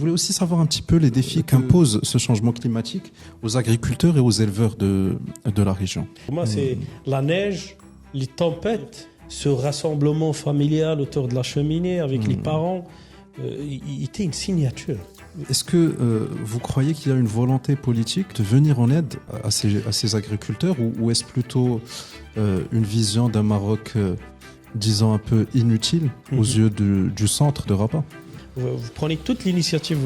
voulais aussi savoir un petit peu les défis qu'impose ce changement climatique aux agriculteurs et aux éleveurs de la région. Pour moi, c'est la neige, les tempêtes, ce rassemblement familial autour de la cheminée avec les parents, il était une signature. Est-ce que vous croyez qu'il y a une volonté politique de venir en aide à ces agriculteurs ou est-ce plutôt une vision d'un Maroc, disons, un peu inutile aux yeux du centre de Rabat? Vous prenez toute l'initiative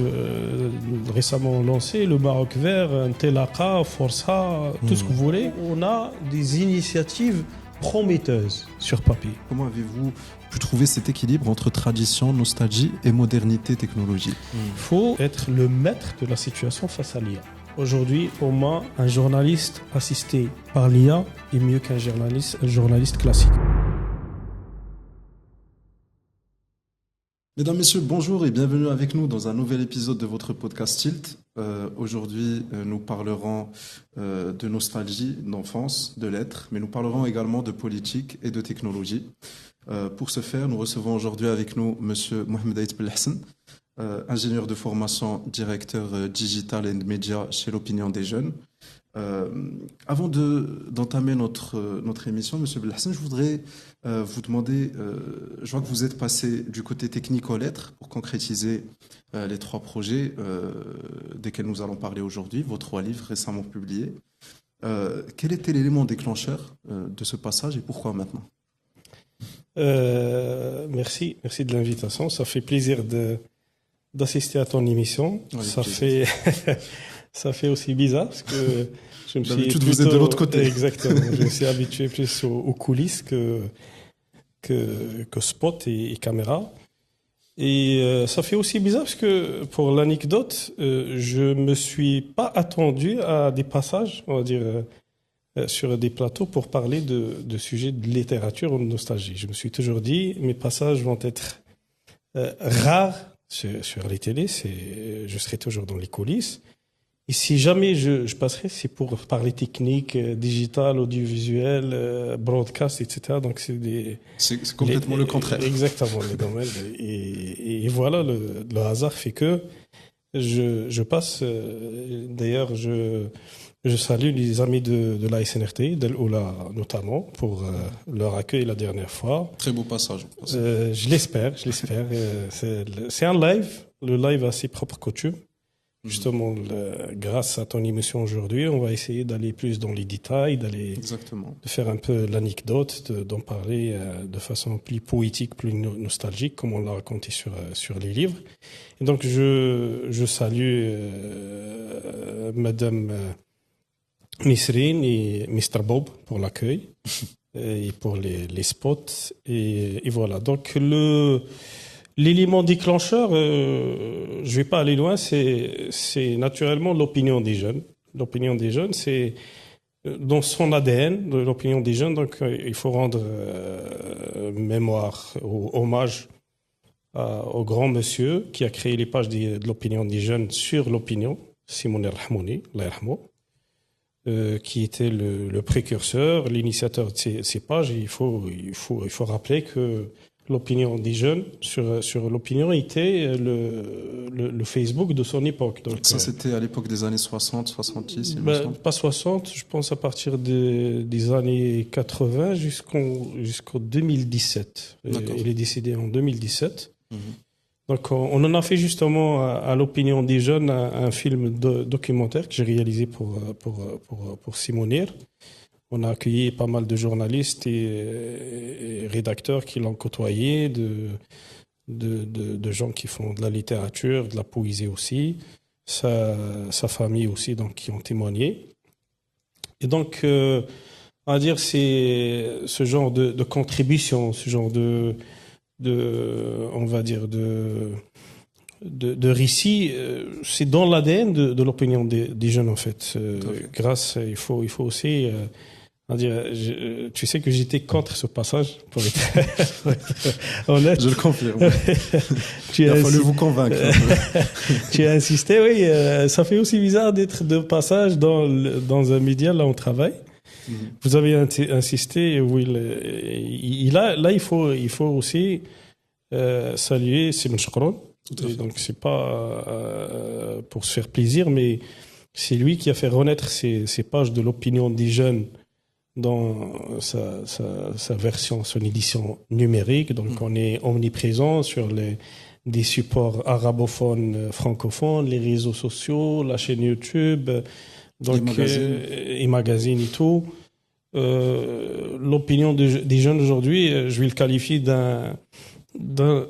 récemment lancée, le Maroc vert, Telaka, Força, tout ce que vous voulez. On a des initiatives prometteuses sur papier. Comment avez-vous pu trouver cet équilibre entre tradition, nostalgie et modernité technologique? Il faut être le maître de la situation face à l'IA. Aujourd'hui, pour moi, un journaliste assisté par l'IA est mieux qu'un journaliste classique. Mesdames, Messieurs, bonjour et bienvenue avec nous dans un nouvel épisode de votre podcast Tilt. Aujourd'hui, nous parlerons de nostalgie, d'enfance, de lettres, mais nous parlerons également de politique et de technologie. Pour ce faire, nous recevons aujourd'hui avec nous Monsieur Mohamed Aït Belhassan, ingénieur de formation, directeur digital et médias chez l'Opinion des Jeunes. Avant d'entamer notre émission, Monsieur Belhassan, je voudrais vous demander, je vois que vous êtes passé du côté technique aux lettres pour concrétiser les 3 projets desquels nous allons parler aujourd'hui, vos 3 livres récemment publiés. Quel était l'élément déclencheur de ce passage et pourquoi maintenant? Merci de l'invitation. Ça fait plaisir d'assister à ton émission. Oui, Ça fait aussi bizarre parce que je me suis d'habitude vous êtes de l'autre côté. Exactement. Je me suis habitué plus aux coulisses que spot et caméra. Et ça fait aussi bizarre parce que pour l'anecdote, je me suis pas attendu à des passages, on va dire, sur des plateaux pour parler de sujets de littérature ou de nostalgie. Je me suis toujours dit, mes passages vont être rares sur les télés, je serai toujours dans les coulisses. Et si jamais je passerai, c'est pour parler technique, digital, audiovisuel, broadcast, etc. Donc c'est complètement le contraire. Exactement, les domaines. Et voilà, le hasard fait que je passe. D'ailleurs, je salue les amis de la SNRT, d'El Oula notamment, pour leur accueil la dernière fois. Très beau passage. Je l'espère. C'est un live. Le live a ses propres coutumes. Justement, grâce à ton émission aujourd'hui, on va essayer d'aller plus dans les détails, de faire un peu l'anecdote, d'en parler de façon plus poétique, plus nostalgique, comme on l'a raconté sur les livres. Et donc, je salue Madame Nisrine et Mr. Bob pour l'accueil et pour les spots. Et voilà. Donc, l'élément déclencheur, je vais pas aller loin, c'est naturellement l'opinion des jeunes. L'opinion des jeunes, c'est dans son ADN de l'opinion des jeunes. Donc, il faut rendre mémoire, hommage au grand monsieur qui a créé les pages de l'opinion des jeunes sur l'opinion, Simone Rahmouni, qui était le précurseur, l'initiateur de ces pages. Et il faut rappeler que l'opinion des jeunes sur l'opinion était le Facebook de son époque. Donc, ça, c'était à l'époque des années 60, 70, pas 60, je pense à partir des années 80 jusqu'en 2017. Il est décédé en 2017. Donc, on en a fait justement à l'opinion des jeunes un film documentaire que j'ai réalisé pour Simonir. On a accueilli pas mal de journalistes et rédacteurs qui l'ont côtoyé, de gens qui font de la littérature, de la poésie aussi, sa famille aussi, donc qui ont témoigné. Et donc, on va dire, c'est ce genre de contribution, ce genre on va dire de récit, c'est dans l'ADN de l'opinion des jeunes en fait. Il faut aussi dire, tu sais que j'étais contre ce passage, pour être honnête. Je le confirme. Il a fallu vous convaincre. Tu as insisté, oui. Ça fait aussi bizarre d'être de passage dans un média, là on travaille. Vous avez insisté, oui. Il faut aussi saluer Simon Chakron, Donc c'est pas pour se faire plaisir, mais c'est lui qui a fait renaître ces pages de l'opinion des jeunes dans sa version, son édition numérique. Donc on est omniprésent sur des supports arabophones, francophones, les réseaux sociaux, la chaîne YouTube, donc les magazines et tout. L'opinion des jeunes aujourd'hui, je vais le qualifier d'un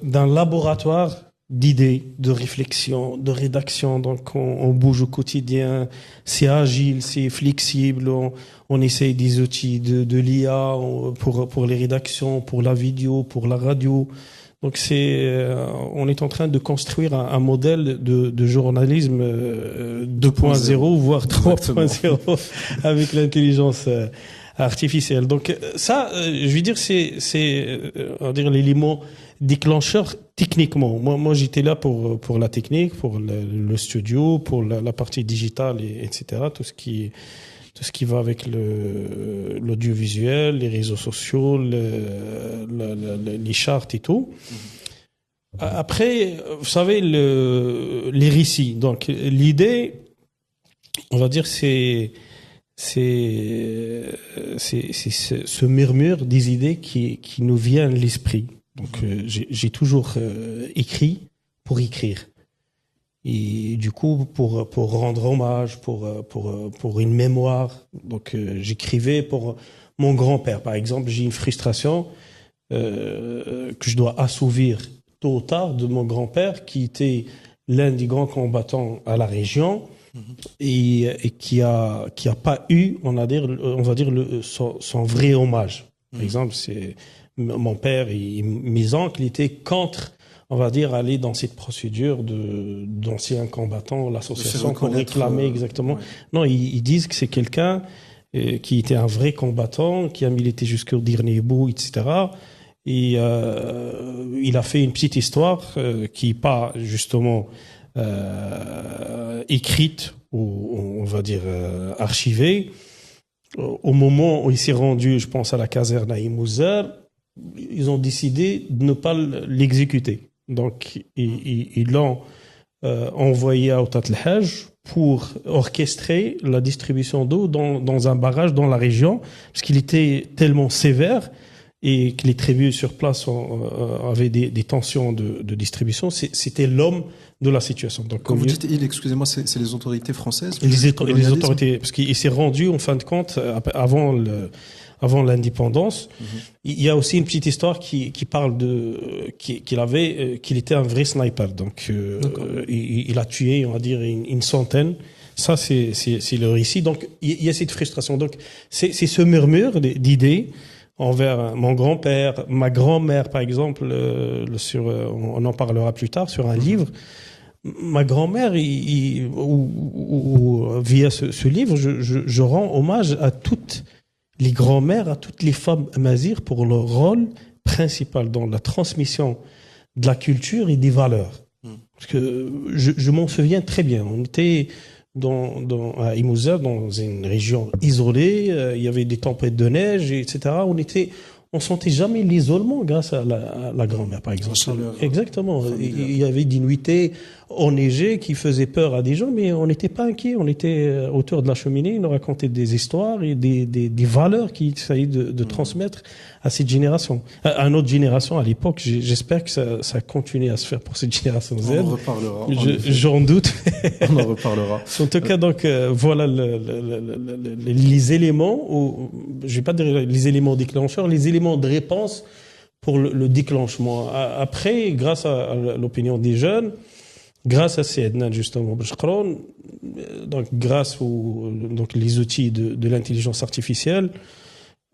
laboratoire d'idées, de réflexion, de rédaction. Donc on bouge au quotidien, c'est agile, c'est flexible, on essaye des outils de l'IA pour les rédactions, pour la vidéo, pour la radio. Donc on est en train de construire un modèle de journalisme 2.0 voire 3.0 avec l'intelligence artificielle. Donc ça, je veux dire, on va dire l'élément déclencheur techniquement. Moi, j'étais là pour la technique, pour le studio, pour la partie digitale, etc. Tout ce qui va avec l'audiovisuel, les réseaux sociaux, les charts et tout. Après, vous savez, les récits. Donc, l'idée, on va dire, c'est ce murmure des idées qui nous vient à l'esprit. Donc, j'ai toujours écrit pour écrire. Et du coup, pour rendre hommage, pour une mémoire. Donc, j'écrivais pour mon grand-père. Par exemple, j'ai une frustration que je dois assouvir tôt ou tard de mon grand-père, qui était l'un des grands combattants à la région et qui a pas eu, on va dire son vrai hommage. Par exemple, c'est mon père et mes oncles étaient contre, on va dire, aller dans cette procédure d'anciens combattants, l'association pour réclamer exactement. Ouais. Non, ils disent que c'est quelqu'un qui était un vrai combattant, qui a milité jusqu'au dernier bout, etc. Et il a fait une petite histoire qui n'est pas justement écrite ou on va dire archivée. Au moment où il s'est rendu, je pense à la caserne à Imouzer, ils ont décidé de ne pas l'exécuter. Donc, ils l'ont envoyé à Outat El Hajj pour orchestrer la distribution d'eau dans un barrage dans la région, parce qu'il était tellement sévère et que les tribus sur place avaient des tensions de distribution. C'était l'homme de la situation. Donc, quand vous dites il, excusez-moi, c'est les autorités françaises? Les autorités, parce qu'il s'est rendu, en fin de compte, avant l'indépendance. Il y a aussi une petite histoire qui parle qu'il était un vrai sniper. Donc, il a tué, on va dire, une centaine. Ça, c'est le récit. Donc, il y a cette frustration. Donc, c'est ce murmure d'idées envers mon grand-père, ma grand-mère, par exemple, on en parlera plus tard, sur un livre. Ma grand-mère, via ce livre, je rends hommage à toutes les grand-mères, à toutes les femmes amazighes pour leur rôle principal dans la transmission de la culture et des valeurs. Parce que je m'en souviens très bien. On était à Imouzer, dans une région isolée, il y avait des tempêtes de neige, etc. On sentait jamais l'isolement grâce à la grand-mère, par exemple. Exactement. Il y avait des nuitées enneigées qui faisaient peur à des gens, mais on n'était pas inquiets. On était autour de la cheminée, ils nous racontaient des histoires et des valeurs qu'il essayait de transmettre à cette génération. À notre génération, à l'époque, j'espère que ça continue à se faire pour cette génération Z. On en reparlera. J'en doute. On en reparlera. En tout cas, donc, voilà les éléments, je vais pas dire les éléments déclencheurs, les éléments de réponse pour le déclenchement. Après, grâce à l'opinion des jeunes, grâce à Saïdna, justement, donc grâce donc les outils de l'intelligence artificielle,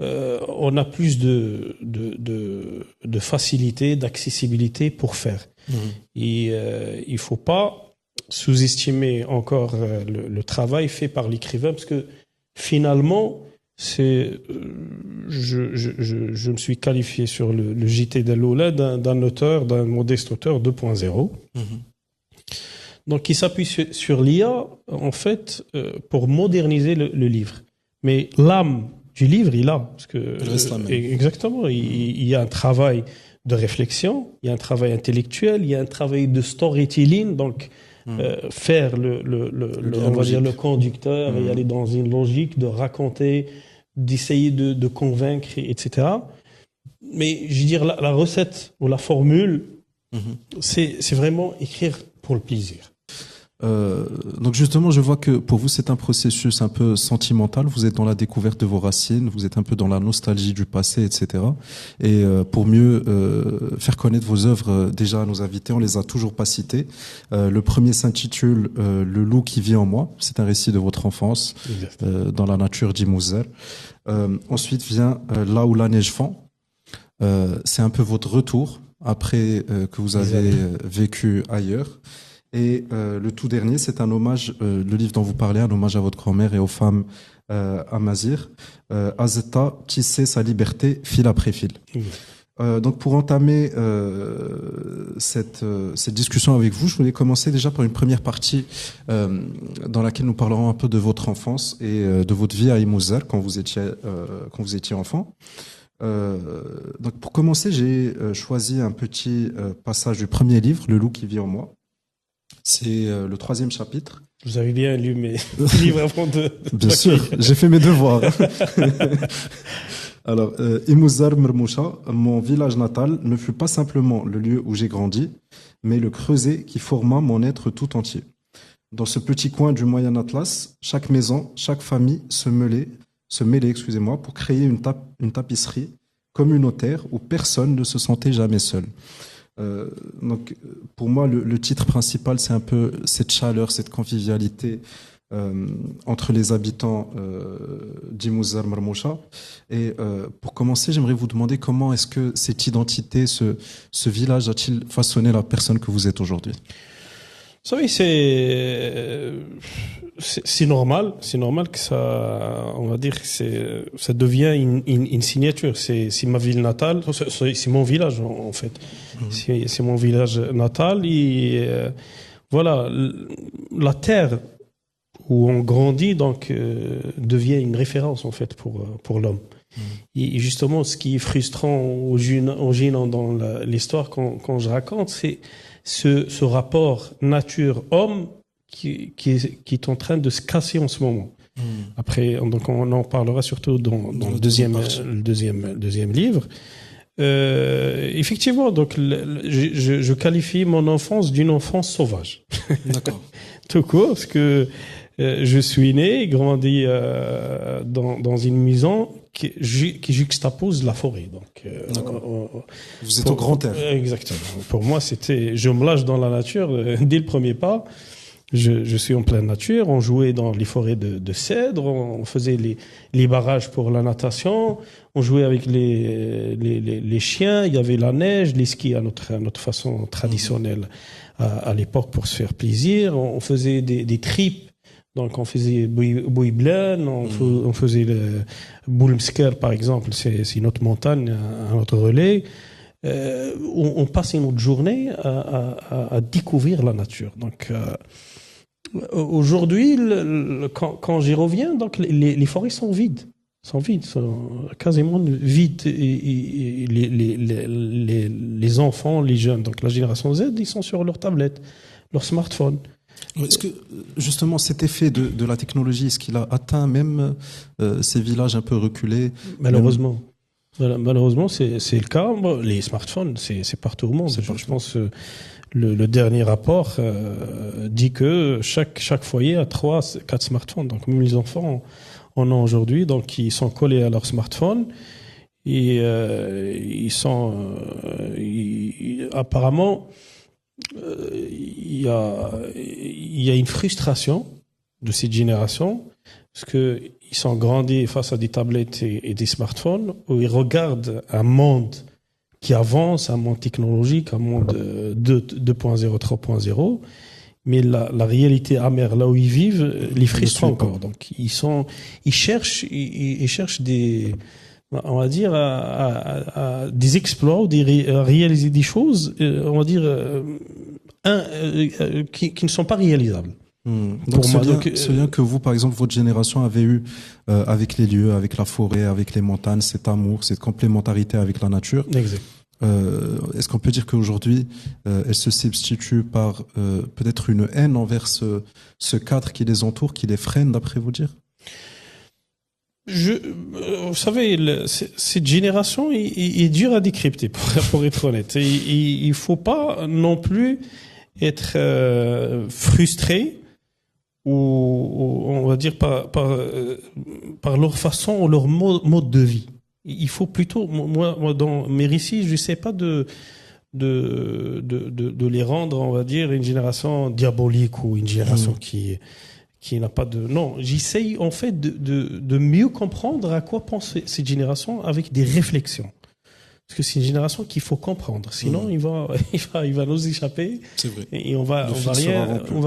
on a plus de facilité, d'accessibilité pour faire. Et il faut pas sous-estimer encore le travail fait par l'écrivain, parce que finalement, je me suis qualifié sur le JT d'Aloula d'un auteur, d'un modeste auteur 2.0. Donc, qui s'appuie sur l'IA, en fait, pour moderniser le livre. Mais l'âme du livre, il a. Parce que, exactement, il y a un travail de réflexion, il y a un travail intellectuel, il y a un travail de storytelling, donc faire on va dire le conducteur et aller dans une logique de raconter, d'essayer de convaincre, etc. Mais je veux dire, la recette ou la formule, c'est vraiment écrire pour le plaisir. Donc justement, je vois que pour vous, c'est un processus un peu sentimental. Vous êtes dans la découverte de vos racines, vous êtes un peu dans la nostalgie du passé, etc. Et pour mieux faire connaître vos œuvres déjà à nos invités, on les a toujours pas citées. Le premier s'intitule Le loup qui vit en moi. C'est un récit de votre enfance dans la nature d'Imouzer. Ensuite vient Là où la neige fend. C'est un peu votre retour après que vous avez vécu ailleurs. Et le tout dernier, c'est un hommage, le livre dont vous parlez, un hommage à votre grand-mère et aux femmes amazighes. Azeta tissait sa liberté fil après fil. Donc pour entamer cette discussion avec vous, je voulais commencer déjà par une première partie dans laquelle nous parlerons un peu de votre enfance et de votre vie à Imouzer quand vous étiez enfant. Donc pour commencer, j'ai choisi un petit passage du premier livre, Le loup qui vit en moi. C'est le 3e chapitre. Vous avez bien lu mes livres avant de... Bien sûr, j'ai fait mes devoirs. Alors, Imouzer Mermoucha, mon village natal, ne fut pas simplement le lieu où j'ai grandi, mais le creuset qui forma mon être tout entier. Dans ce petit coin du Moyen Atlas, chaque maison, chaque famille se mêlait, pour créer une tapisserie communautaire où personne ne se sentait jamais seul. Donc, pour moi, le titre principal, c'est un peu cette chaleur, cette convivialité entre les habitants d'Imouzer Mermoucha. Et pour commencer, j'aimerais vous demander comment est-ce que cette identité, ce village a-t-il façonné la personne que vous êtes aujourd'hui? Vous savez, c'est normal que ça, on va dire que ça devient une signature. C'est ma ville natale, c'est mon village en fait. C'est mon village natal et voilà, la terre où on grandit donc devient une référence en fait pour l'homme. Et justement, ce qui est frustrant aux jeunes dans l'histoire quand je raconte, c'est ce rapport nature-homme qui est en train de se casser en ce moment. Après, donc on en parlera surtout dans le deuxième livre. Effectivement, donc je qualifie mon enfance d'une enfance sauvage. D'accord. Tout court, parce que je suis né et grandi dans une maison qui juxtapose la forêt. Donc, vous êtes au grand air. Exactement. Pour moi, je me lâche dans la nature dès le premier pas. Je suis en pleine nature. On jouait dans les forêts de cèdres. On faisait les barrages pour la natation. On jouait avec les chiens. Il y avait la neige, les skis à notre façon traditionnelle à l'époque pour se faire plaisir. On faisait des trips. Donc on faisait Bouiblen, on faisait le Boulmsker par exemple, c'est une autre montagne, un autre relais. On passait notre journée à découvrir la nature. Donc aujourd'hui, quand j'y reviens, donc les forêts sont vides, sont quasiment vides. Et les enfants, les jeunes, donc la génération Z, ils sont sur leur tablette, leur smartphone. Est-ce que justement cet effet de la technologie, est-ce qu'il a atteint même ces villages un peu reculés? Malheureusement. Malheureusement, c'est le cas. Bon, les smartphones, c'est partout au monde. Je pense le dernier rapport dit que chaque foyer a 3-4 smartphones. Donc même les enfants en ont aujourd'hui, donc ils sont collés à leur smartphone et apparemment il y a une frustration de cette génération parce que ils sont grandis face à des tablettes et des smartphones où ils regardent un monde qui avance, un monde technologique, un monde 2.0, 3.0, mais la réalité amère là où ils vivent les frustre encore. Donc ils cherchent des, on va dire, des exploits ou à réaliser des choses, on va dire, qui ne sont pas réalisables. Donc ce lien que vous, par exemple, votre génération avait eu avec les lieux, avec la forêt, avec les montagnes, cet amour, cette complémentarité avec la nature. Exact. est-ce qu'on peut dire qu'aujourd'hui, elle se substitue par peut-être une haine envers ce cadre qui les entoure, qui les freine, d'après vous dire? Vous savez, cette génération est dure à décrypter, pour être honnête. Il faut pas non plus être frustré ou on va dire par leur façon ou leur mode de vie. Il faut plutôt, moi dans mes récits, je sais pas de les rendre, on va dire, une génération diabolique ou une génération qui n'a pas de... Non, j'essaye en fait de mieux comprendre à quoi pense cette génération avec des réflexions. Parce que c'est une génération qu'il faut comprendre. Sinon, il va nous échapper. C'est vrai. Et on va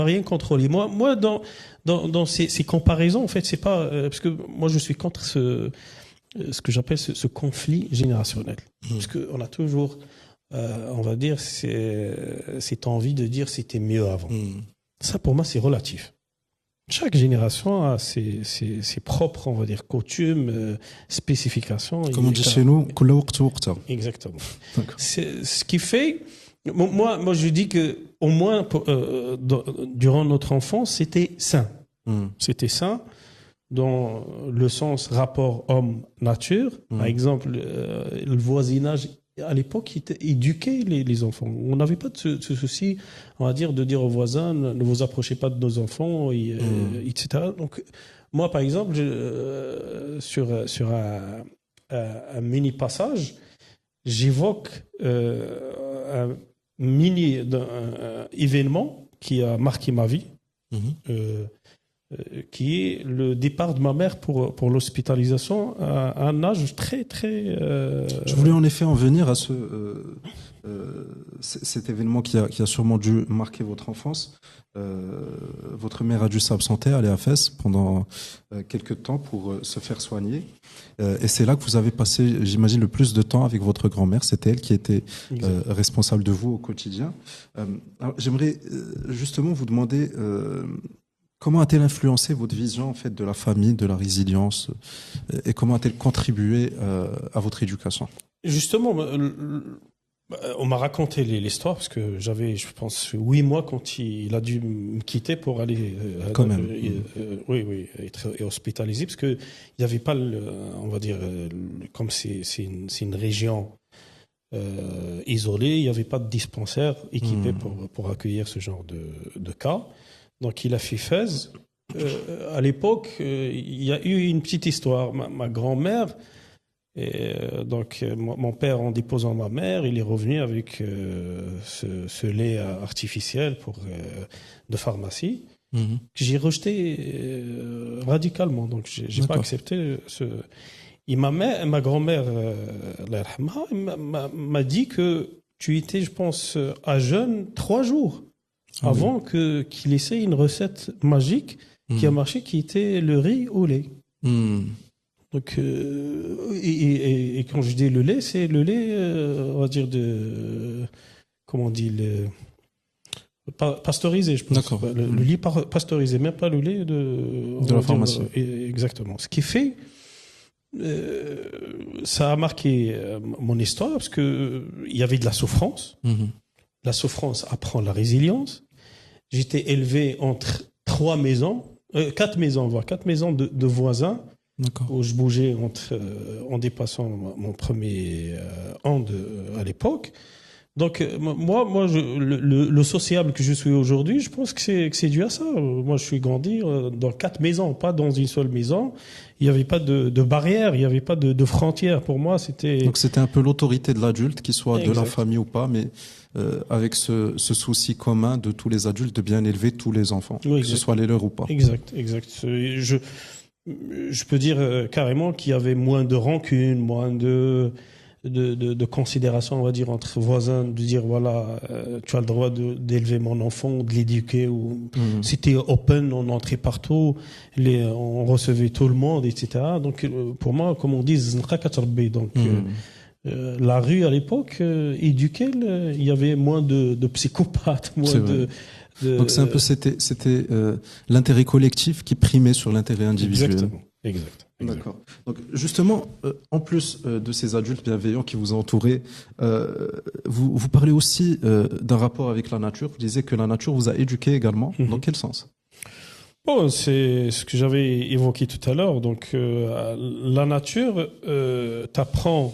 rien contrôler. Moi, dans ces comparaisons, en fait, c'est pas, parce que moi, je suis contre ce que j'appelle ce conflit générationnel. Parce que on a toujours, on va dire, cette envie de dire c'était mieux avant. Ça, pour moi, c'est relatif. Chaque génération a ses propres, on va dire, coutumes, spécifications. Comme on dit chez nous, exactement. Ce qui fait, moi, je dis que au moins durant notre enfance, c'était sain. C'était sain dans le sens rapport homme-nature. Par exemple, le voisinage. À l'époque, éduquer les enfants. On n'avait pas de ce souci, on va dire, de dire aux voisins ne vous approchez pas de nos enfants, etc. Donc, moi, par exemple, sur un mini passage, j'évoque un mini événement qui a marqué ma vie. Qui est le départ de ma mère pour l'hospitalisation à un âge très très. Je voulais en effet en venir à cet événement qui a sûrement dû marquer votre enfance. Votre mère a dû s'absenter, aller à Fès pendant quelques temps pour se faire soigner. Et c'est là que vous avez passé, j'imagine, le plus de temps avec votre grand-mère. C'était elle qui était responsable de vous au quotidien. Alors, j'aimerais justement vous demander. Comment a-t-elle influencé votre vision en fait de la famille, de la résilience, et comment a-t-elle contribué à votre éducation? Justement, on m'a raconté l'histoire parce que j'avais, je pense, 8 mois quand il a dû me quitter pour aller être hospitalisé parce que il n'y avait pas, on va dire, comme c'est une région isolée, il n'y avait pas de dispensaire équipé pour accueillir ce genre de cas. Donc, il a fait Fès. À l'époque, il y a eu une petite histoire. Ma grand-mère, mon père, en déposant ma mère, il est revenu avec ce lait artificiel de pharmacie que j'ai rejeté radicalement. Donc, j'ai pas accepté Et ma grand-mère, m'a dit que tu étais, je pense, à jeûne 3 jours. Avant qu'il essaie une recette magique qui a marché, qui était le riz au lait. Donc, et quand je dis le lait, c'est le lait, on va dire comment on dit, pasteurisé, je pense. D'accord. Le lait pasteurisé, même pas le lait de la pharmacie. Exactement. Ce qui fait, ça a marqué mon histoire parce que il y avait de la souffrance. La souffrance apprend la résilience. J'étais élevé entre 4 maisons, voire 4 maisons de voisins, où je bougeais en dépassant mon premier an à l'époque. Donc moi, le sociable que je suis aujourd'hui, je pense que c'est dû à ça. Moi, je suis grandi dans 4 maisons, pas dans une seule maison. Il n'y avait pas de barrière, il n'y avait pas de frontières. Pour moi, c'était... Donc c'était un peu l'autorité de l'adulte, qu'il soit de la famille ou pas, mais avec ce souci commun de tous les adultes de bien élever tous les enfants, que ce soit les leurs ou pas. Exact. Je peux dire carrément qu'il y avait moins de rancune, moins de considération, on va dire, entre voisins, de dire voilà, tu as le droit d'élever mon enfant, de l'éduquer. C'était open, on entrait partout, on recevait tout le monde, etc. Donc pour moi, comme on dit, donc la rue à l'époque éduquait, il y avait moins de psychopathes, moins de... Donc c'était l'intérêt collectif qui primait sur l'intérêt individuel. Exactement. exact. D'accord. Donc justement, en plus de ces adultes bienveillants qui vous ont entouré, vous parlez aussi d'un rapport avec la nature. Vous disiez que la nature vous a éduqué également. Dans quel sens? Bon, c'est ce que j'avais évoqué tout à l'heure. Donc, la nature t'apprend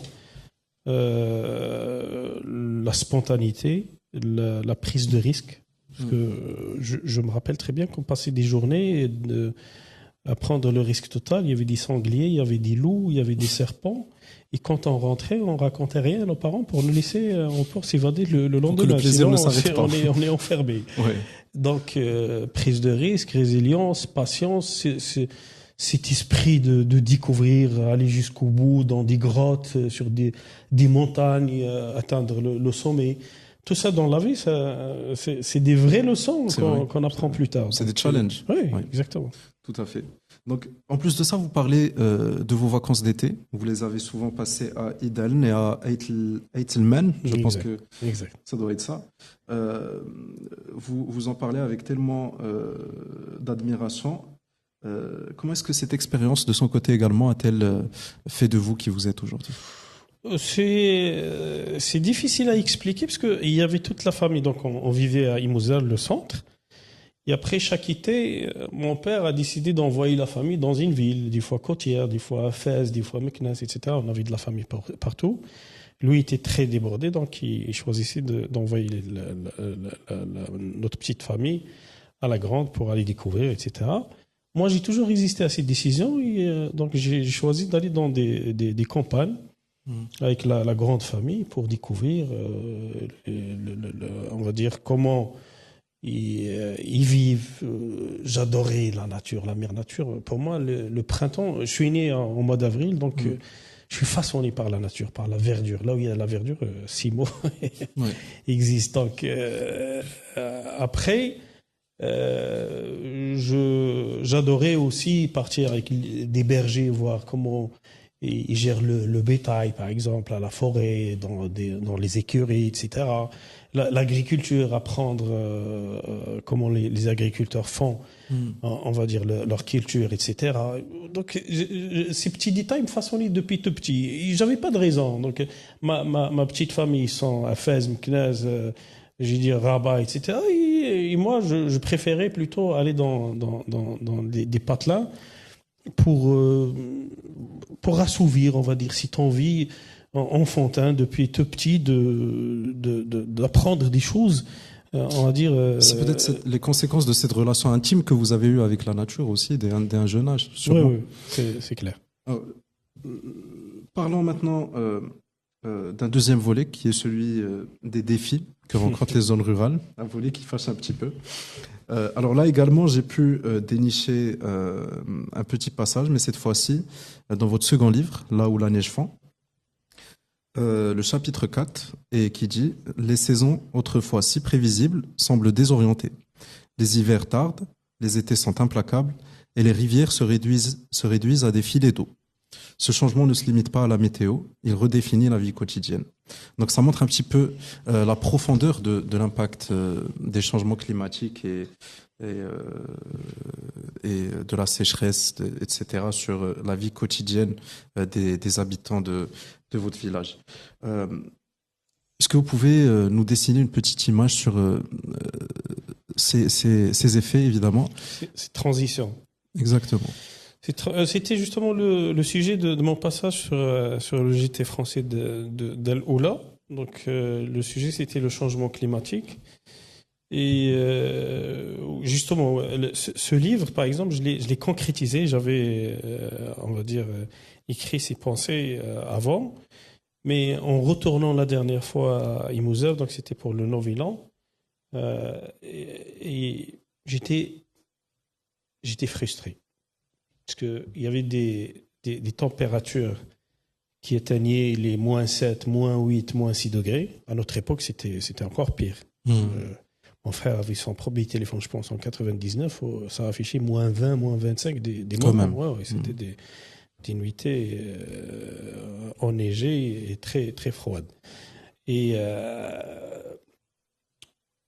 la spontanéité, la prise de risque. Parce que je me rappelle très bien qu'on passait des journées à prendre le risque total. Il y avait des sangliers, il y avait des loups, il y avait des serpents. Et quand on rentrait, on racontait rien à nos parents pour nous laisser encore s'évader le lendemain. Sinon, on est enfermé. Ouais. Donc, prise de risque, résilience, patience, cet esprit de découvrir, aller jusqu'au bout dans des grottes, sur des montagnes, atteindre le sommet. Tout ça dans la vie, c'est des vraies leçons qu'on apprend plus tard. C'est des challenges. Oui, exactement. Tout à fait. Donc, en plus de ça, vous parlez de vos vacances d'été. Vous les avez souvent passées à Idaln et à Eitelman. Je pense que ça doit être ça. Vous en parlez avec tellement d'admiration. Comment est-ce que cette expérience, de son côté également, a-t-elle fait de vous qui vous êtes aujourd'hui? C'est difficile à expliquer parce qu'il y avait toute la famille. Donc, on vivait à Imouzal, le centre. Et après chaque été, mon père a décidé d'envoyer la famille dans une ville, des fois côtière, des fois à Fès, des fois à Meknès, etc. On avait de la famille partout. Lui était très débordé, donc il choisissait d'envoyer notre petite famille à la grande pour aller découvrir, etc. Moi, j'ai toujours résisté à cette décision et donc j'ai choisi d'aller dans des campagnes avec la grande famille pour découvrir, on va dire, comment ils vivent. J'adorais la nature, la mère nature. Pour moi, le printemps, je suis né en mois d'avril, donc je suis façonné par la nature, par la verdure. Là où il y a la verdure, 6 mots existent. Donc, après, j'adorais aussi partir avec des bergers, voir comment ils gèrent le bétail, par exemple, à la forêt, dans les écuries, etc. L'agriculture, apprendre comment les agriculteurs font, on va dire, leur culture, etc. Donc, ces petits détails me façonnaient depuis tout petit. J'avais pas de raison. Donc, ma petite famille, ils sont à Fès, Meknès, j'ai dit Rabat, etc. Et moi, je préférais plutôt aller dans des patelins pour assouvir, on va dire, cette envie enfantin depuis tout petit d'apprendre des choses, on va dire. C'est peut-être les conséquences de cette relation intime que vous avez eue avec la nature aussi, dès un jeune âge. Oui, c'est clair. Parlons maintenant d'un deuxième volet qui est celui des défis que rencontrent les zones rurales, un volet qui fâche un petit peu. Alors là également, j'ai pu dénicher un petit passage, mais cette fois-ci, dans votre second livre, Là où la neige fond, le chapitre 4, et qui dit « Les saisons, autrefois si prévisibles, semblent désorientées. Les hivers tardent, les étés sont implacables, et les rivières se réduisent à des filets d'eau. Ce changement ne se limite pas à la météo, il redéfinit la vie quotidienne. » Donc ça montre un petit peu la profondeur de l'impact des changements climatiques et de la sécheresse, etc., sur la vie quotidienne des habitants de votre village. Est-ce que vous pouvez nous dessiner une petite image sur ces effets, évidemment? Ces transitions. Exactement. C'était justement le sujet de mon passage sur le JT français d'El Oula. Donc, le sujet, c'était le changement climatique. Et justement, ce livre, par exemple, je l'ai concrétisé. J'avais, on va dire, écrit ces pensées avant. Mais en retournant la dernière fois à Imouzal, donc c'était pour le Nouvel An, et j'étais frustré. Parce qu'il y avait des températures qui atteignaient les -7, -8, -6 degrés. À notre époque, c'était encore pire. Mon frère avait son premier téléphone, je pense, en 99. Ça affichait -20, -25 des moments. Ouais, c'était des nuitées enneigées et très, très froides. Et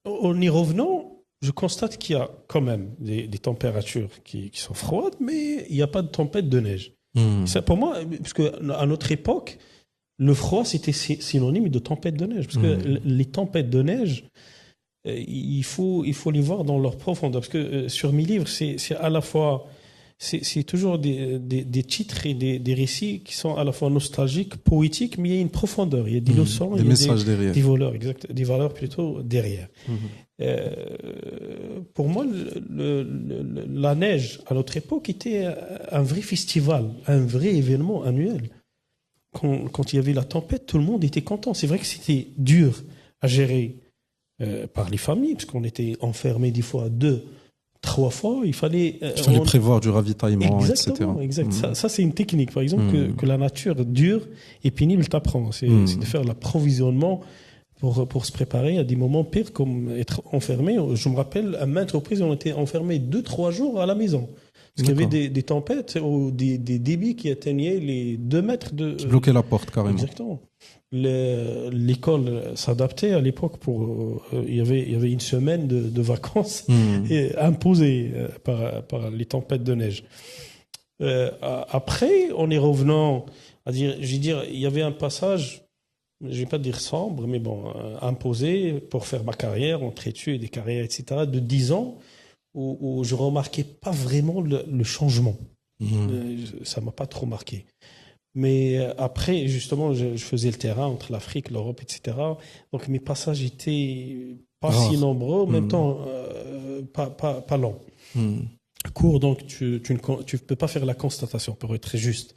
en y revenant, je constate qu'il y a quand même des températures qui sont froides, mais il n'y a pas de tempête de neige. Ça, pour moi, parce que à notre époque, le froid, c'était synonyme de tempête de neige. Parce que les tempêtes de neige, il faut les voir dans leur profondeur. Parce que sur mes livres, c'est à la fois... C'est toujours des titres et des récits qui sont à la fois nostalgiques, poétiques, mais il y a une profondeur, il y a des leçons, des messages derrière. Des valeurs plutôt derrière. Pour moi, la neige à notre époque était un vrai festival, un vrai événement annuel. Quand il y avait la tempête, tout le monde était content. C'est vrai que c'était dur à gérer par les familles, parce qu'on était enfermés des fois 2-3 fois. Il fallait prévoir du ravitaillement, etc. Exactement. Ça, c'est une technique, par exemple, que la nature dure et pénible t'apprend. C'est de faire l'approvisionnement pour se préparer à des moments pires, comme être enfermé. Je me rappelle, à maintes reprises, on était enfermés 2-3 jours à la maison. Parce qu'il y avait des tempêtes ou des débits qui atteignaient les 2 mètres de... Qui bloquaient la porte, carrément. Exactement. L'école s'adaptait à l'époque il y avait une semaine de vacances imposée par les tempêtes de neige. Après, on est revenant à dire, il y avait un passage, je vais pas dire sombre, mais bon, imposé pour faire ma carrière, entre études, des carrières, etc., de 10 ans, où je remarquais pas vraiment le changement. Ça m'a pas trop marqué. Mais après, justement, je faisais le terrain entre l'Afrique, l'Europe, etc. Donc mes passages étaient pas si nombreux, en même temps pas longs. Court, donc tu peux pas faire la constatation pour être très juste.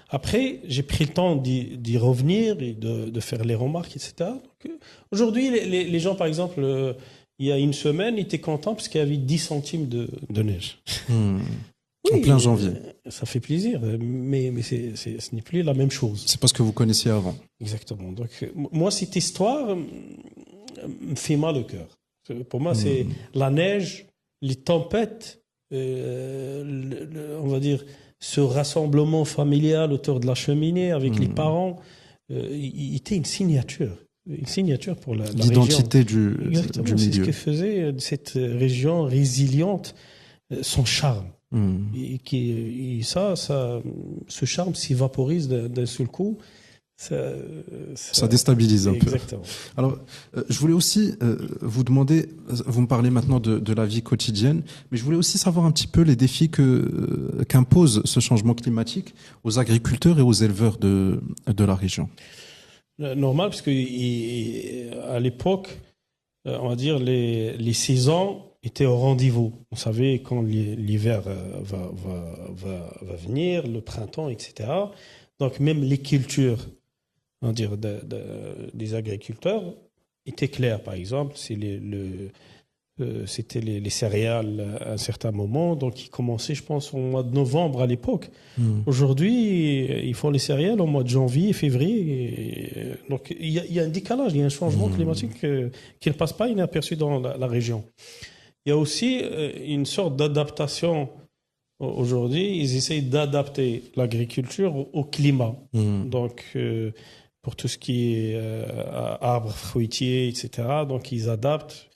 Après, j'ai pris le temps d'y revenir et de faire les remarques, etc. Donc, aujourd'hui, les gens, par exemple, il y a une semaine, ils étaient contents parce qu'il y avait 10 centimes de neige. Oui, en plein janvier. Ça fait plaisir, mais ce n'est plus la même chose. C'est pas ce que vous connaissiez avant. Exactement. Donc, moi, cette histoire me fait mal au cœur. Pour moi, c'est la neige, les tempêtes, on va dire, ce rassemblement familial autour de la cheminée avec les parents, il était une signature pour la l'identité du Exactement, milieu. c'est ce que faisait cette région résiliente, son charme. Et ce charme s'évaporise d'un seul coup. Ça déstabilise un peu. Exactement. Alors, je voulais aussi vous demander, vous me parlez maintenant de la vie quotidienne, mais je voulais aussi savoir un petit peu les défis qu'impose ce changement climatique aux agriculteurs et aux éleveurs de la région. Normal, parce que à l'époque, on va dire, les saisons étaient au rendez-vous. On savait quand l'hiver va venir, le printemps, etc. Donc même les cultures, on va dire, des agriculteurs étaient claires. Par exemple, c'était les céréales à un certain moment, donc ils commençaient, je pense, au mois de novembre à l'époque. Aujourd'hui, ils font les céréales au mois de janvier, février. Donc il y a un décalage, il y a un changement climatique qui ne passe pas inaperçu dans la région. Il y a aussi une sorte d'adaptation. Aujourd'hui, ils essayent d'adapter l'agriculture au climat. Donc, pour tout ce qui est arbres fruitiers, etc., donc ils adaptent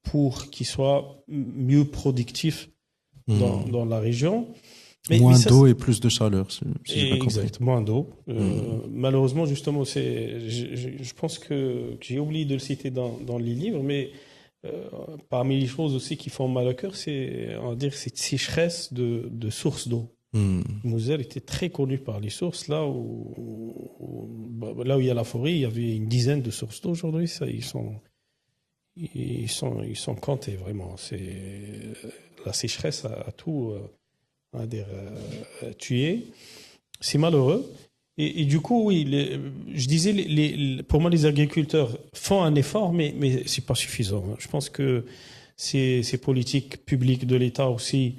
pour qu'ils soient mieux productifs dans la région. Moins d'eau et plus de chaleur, si j'ai bien compris. Exact, moins d'eau. Malheureusement, justement, je pense que j'ai oublié de le citer dans les livres, mais parmi les choses aussi qui font mal au cœur, c'est, on va dire, cette sécheresse de sources d'eau. Moselle était très connu par les sources. Là où il y a la forêt, il y avait une dizaine de sources d'eau. Aujourd'hui, ils sont comptés, vraiment. La sécheresse a tout, on va dire, tué. C'est malheureux. Et du coup, oui, je disais, pour moi, les agriculteurs font un effort, mais c'est pas suffisant. Je pense que ces politiques publiques de l'État aussi,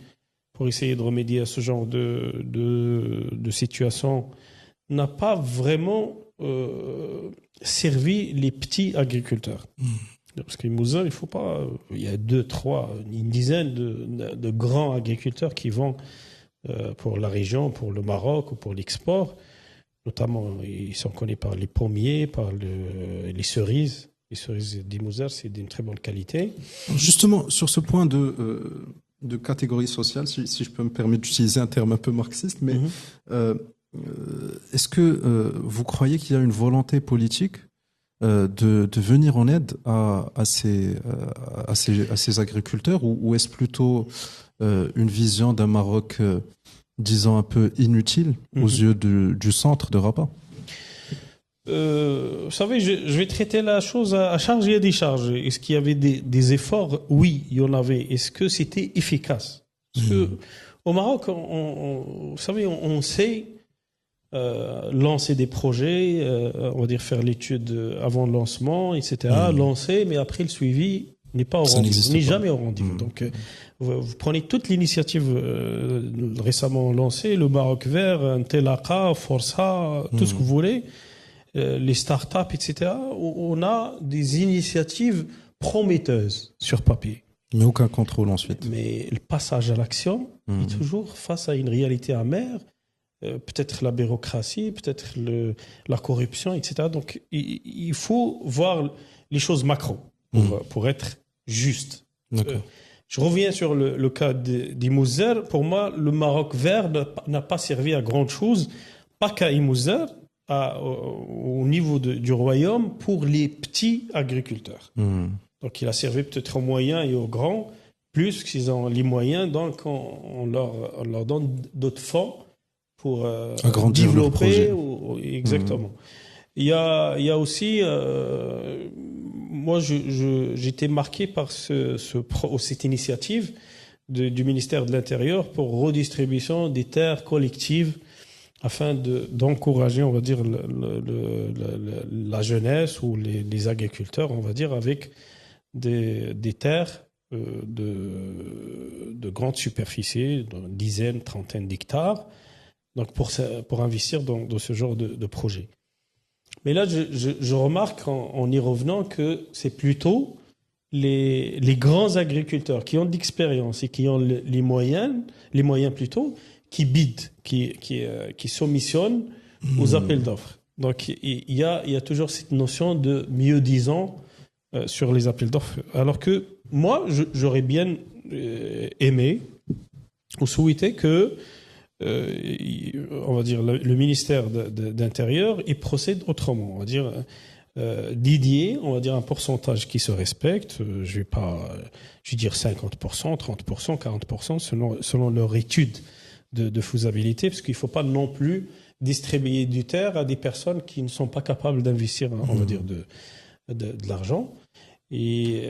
pour essayer de remédier à ce genre de situation, n'a pas vraiment servi les petits agriculteurs. Parce qu'à Moselle, il faut pas. Il y a 2, 3, une dizaine de grands agriculteurs qui vont pour la région, pour le Maroc ou pour l'export. Notamment, ils sont connus par les pommiers, par les cerises. Les cerises d'Imouzer, c'est d'une très bonne qualité. Justement, sur ce point de catégorie sociale, si je peux me permettre d'utiliser un terme un peu marxiste, mais est-ce que vous croyez qu'il y a une volonté politique de venir en aide à ces agriculteurs, ou est-ce plutôt une vision d'un Maroc, disons, un peu inutile aux yeux du centre de Rabat? Vous savez, je vais traiter la chose à charge et à décharge. Est-ce qu'il y avait des efforts? Oui, il y en avait. Est-ce que c'était efficace? Parce que au Maroc, vous savez, on sait lancer des projets, on va dire faire l'étude avant le lancement, etc. Lancer, mais après le suivi n'est pas au rendez-vous, n'est jamais au rendez-vous. Donc, vous prenez toute l'initiative récemment lancée, le Maroc Vert, Ntelaka, Força, tout ce que vous voulez, les startups, etc. On a des initiatives prometteuses sur papier. Mais aucun contrôle ensuite. Mais le passage à l'action est toujours face à une réalité amère. Peut-être la bureaucratie, peut-être la corruption, etc. Donc, il faut voir les choses macro pour être juste. Je reviens sur le cas d'Imouzer. Pour moi, le Maroc vert n'a pas servi à grand chose, pas qu'à Imouzer, au niveau du royaume, pour les petits agriculteurs. Donc, il a servi peut-être aux moyens et aux grands, plus qu'ils ont les moyens, donc on leur donne d'autres fonds pour développer. Exactement. Il y a aussi, moi j'étais marqué par cette initiative du ministère de l'Intérieur pour redistribution des terres collectives afin d'encourager, on va dire, la jeunesse ou les agriculteurs, on va dire, avec des terres de grande superficie, de dizaines, trentaines d'hectares, donc pour investir dans ce genre de projet. Mais là, je remarque en y revenant que c'est plutôt les grands agriculteurs qui ont de l'expérience et qui ont les moyens plutôt, qui bident, qui soumissionnent aux appels d'offres. Donc il y a toujours cette notion de mieux-disant sur les appels d'offres. Alors que moi, j'aurais bien aimé ou souhaité que on va dire le ministère d'Intérieur il procède autrement. On va dire dédier, on va dire un pourcentage qui se respecte. Je vais dire 50%, 30%, 40% selon leur étude de faisabilité, parce qu'il ne faut pas non plus distribuer du terre à des personnes qui ne sont pas capables d'investir, on va dire, de l'argent. Et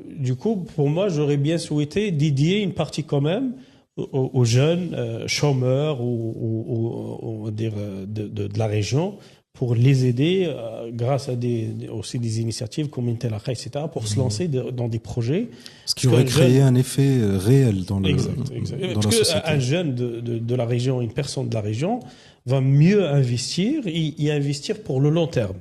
du coup, pour moi, j'aurais bien souhaité dédier une partie quand même aux jeunes chômeurs ou on va dire de la région, pour les aider grâce à aussi des initiatives comme Intelaka, etc., pour se lancer dans des projets. Ce qui aurait créé un effet réel dans la société. Un jeune de la région, une personne de la région, va mieux investir et investir pour le long terme.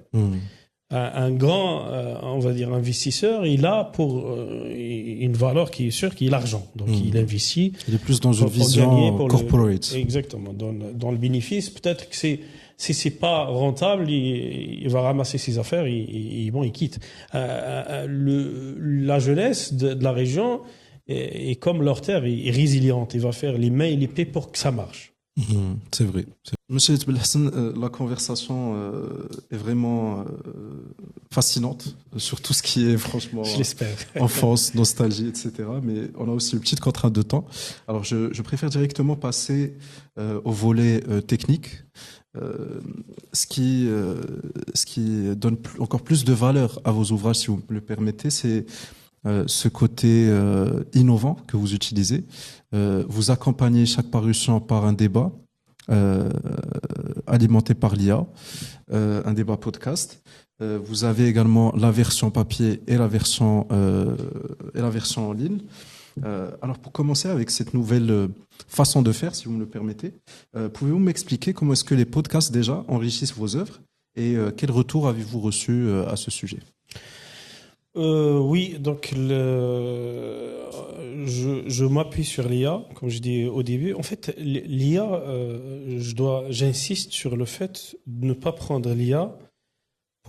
Un grand, on va dire, investisseur, il a pour une valeur qui est sûre, qui est l'argent. Donc, il investit. Il est plus dans une vision corporate. Exactement. Dans le bénéfice, peut-être que si c'est pas rentable, il va ramasser ses affaires et il quitte. La jeunesse de la région est comme leur terre, est résiliente. Il va faire les mains et les pieds pour que ça marche. C'est vrai. Monsieur Belhassan, la conversation est vraiment fascinante sur tout ce qui est franchement enfance, nostalgie, etc. Mais on a aussi une petite contrainte de temps. Alors je préfère directement passer au volet technique. Ce qui donne encore plus de valeur à vos ouvrages, si vous me le permettez, c'est ce côté innovant que vous utilisez. Vous accompagnez chaque parution par un débat alimenté par l'IA, un débat podcast. Vous avez également la version papier et la version en ligne. Alors pour commencer avec cette nouvelle façon de faire, si vous me le permettez, pouvez-vous m'expliquer comment est-ce que les podcasts déjà enrichissent vos œuvres et quel retour avez-vous reçu à ce sujet? Oui, donc je m'appuie sur l'IA, comme je dis au début. En fait, l'IA, j'insiste sur le fait de ne pas prendre l'IA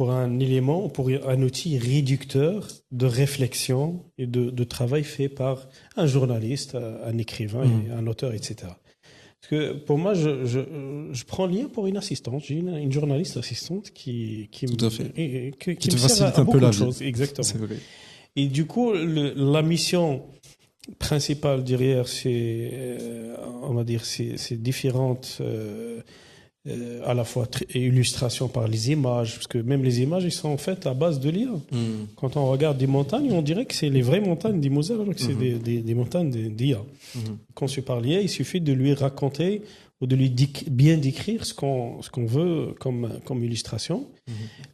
pour un élément, pour un outil réducteur de réflexion et de travail fait par un journaliste, un écrivain, et un auteur, etc. Parce que pour moi, je prends l'IA pour une assistante. J'ai une journaliste assistante qui Tout à fait. qui te me sert facilite à un peu beaucoup la de vie. choses. Exactement. C'est vrai. Et du coup, la mission principale derrière on va dire, ces différentes à la fois illustrations par les images, parce que même les images, ils sont faites à base de l'IA. Quand on regarde des montagnes, on dirait que c'est les vraies montagnes du Moselle, alors que c'est des montagnes d'IA. Conçues par l'IA, il suffit de lui raconter ou de lui bien décrire ce qu'on veut comme illustration.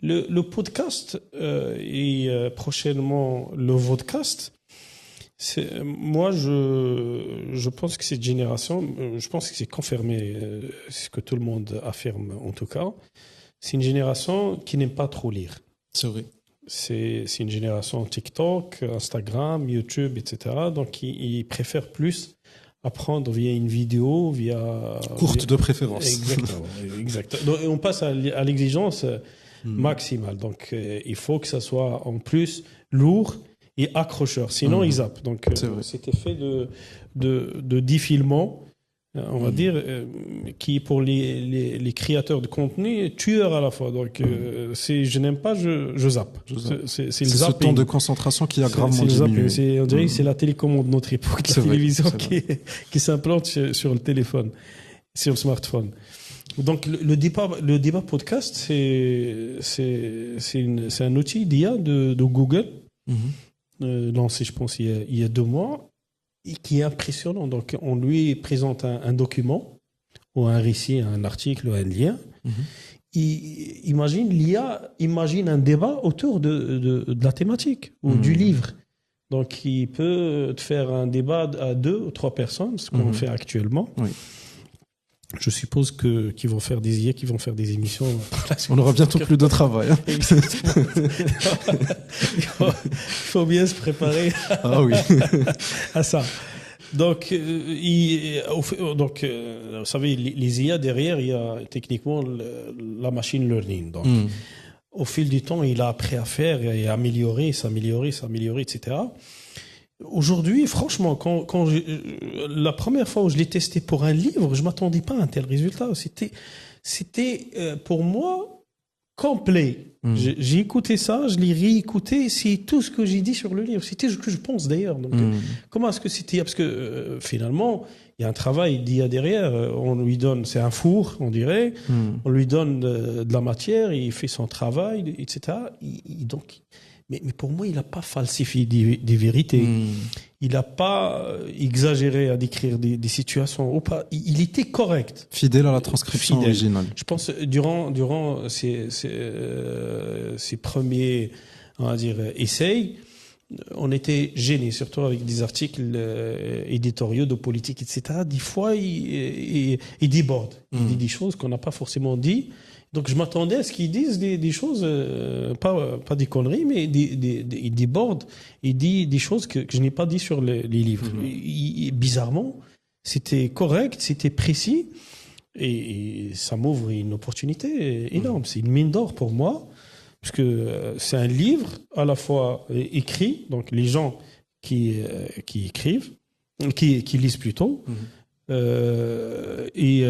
Le podcast et prochainement le vodcast, moi, je pense que cette génération, je pense que c'est confirmé, ce que tout le monde affirme en tout cas, c'est une génération qui n'aime pas trop lire. C'est vrai. C'est une génération TikTok, Instagram, YouTube, etc. Donc, ils préfèrent plus apprendre via une vidéo, courte de préférence. Exactement. Donc, on passe à l'exigence maximale. Donc, il faut que ça soit en plus lourd et accrocheur, sinon ils zappent. Donc cet effet de défilement, on va dire, qui pour les créateurs de contenu est tueur à la fois. Donc je n'aime pas, je zappe. C'est ce temps de concentration qui a gravement diminué. On dirait que c'est la télécommande de notre époque, la télévision qui s'implante sur le téléphone, sur le smartphone. Donc le débat podcast, c'est un outil d'IA de Google. Lancé, je pense, il y a 2 mois, et qui est impressionnant. Donc, on lui présente un document, ou un récit, un article, ou un lien. L'IA imagine un débat autour de la thématique, ou du livre. Donc, il peut te faire un débat à 2 ou 3 personnes, ce qu'on fait actuellement. Oui. Je suppose qu'ils vont faire des IA, qu'ils vont faire des émissions. On aura bientôt plus de travail. Hein. Il faut bien se préparer à ça. Donc, vous savez, les IA derrière, il y a techniquement la machine learning. Donc, au fil du temps, il a appris à faire et à améliorer, s'améliorer, etc. Aujourd'hui, franchement, la première fois où je l'ai testé pour un livre, je m'attendais pas à un tel résultat. C'était pour moi complet. J'ai écouté ça, je l'ai réécouté. C'est tout ce que j'ai dit sur le livre. C'était ce que je pense d'ailleurs. Donc, comment est-ce que c'était? Parce que finalement, il y a un travail d'IA derrière. On lui donne, c'est un four, on dirait. On lui donne de la matière, il fait son travail, etc. Donc, mais pour moi, il n'a pas falsifié des vérités. Il n'a pas exagéré à décrire des situations. Il était correct. Fidèle à la transcription originale. Je pense, durant ces premiers, on va dire, essais, on était gênés, surtout avec des articles éditoriaux de politique, etc. Des fois, il déborde. Il dit des choses qu'on n'a pas forcément dit. Donc, je m'attendais à ce qu'ils disent des choses, pas des conneries, mais il déborde. Il dit des choses que je n'ai pas dit sur les livres. Bizarrement, c'était correct, c'était précis. Et ça m'ouvre une opportunité énorme. C'est une mine d'or pour moi, parce que c'est un livre à la fois écrit, donc les gens qui écrivent, qui lisent plutôt, et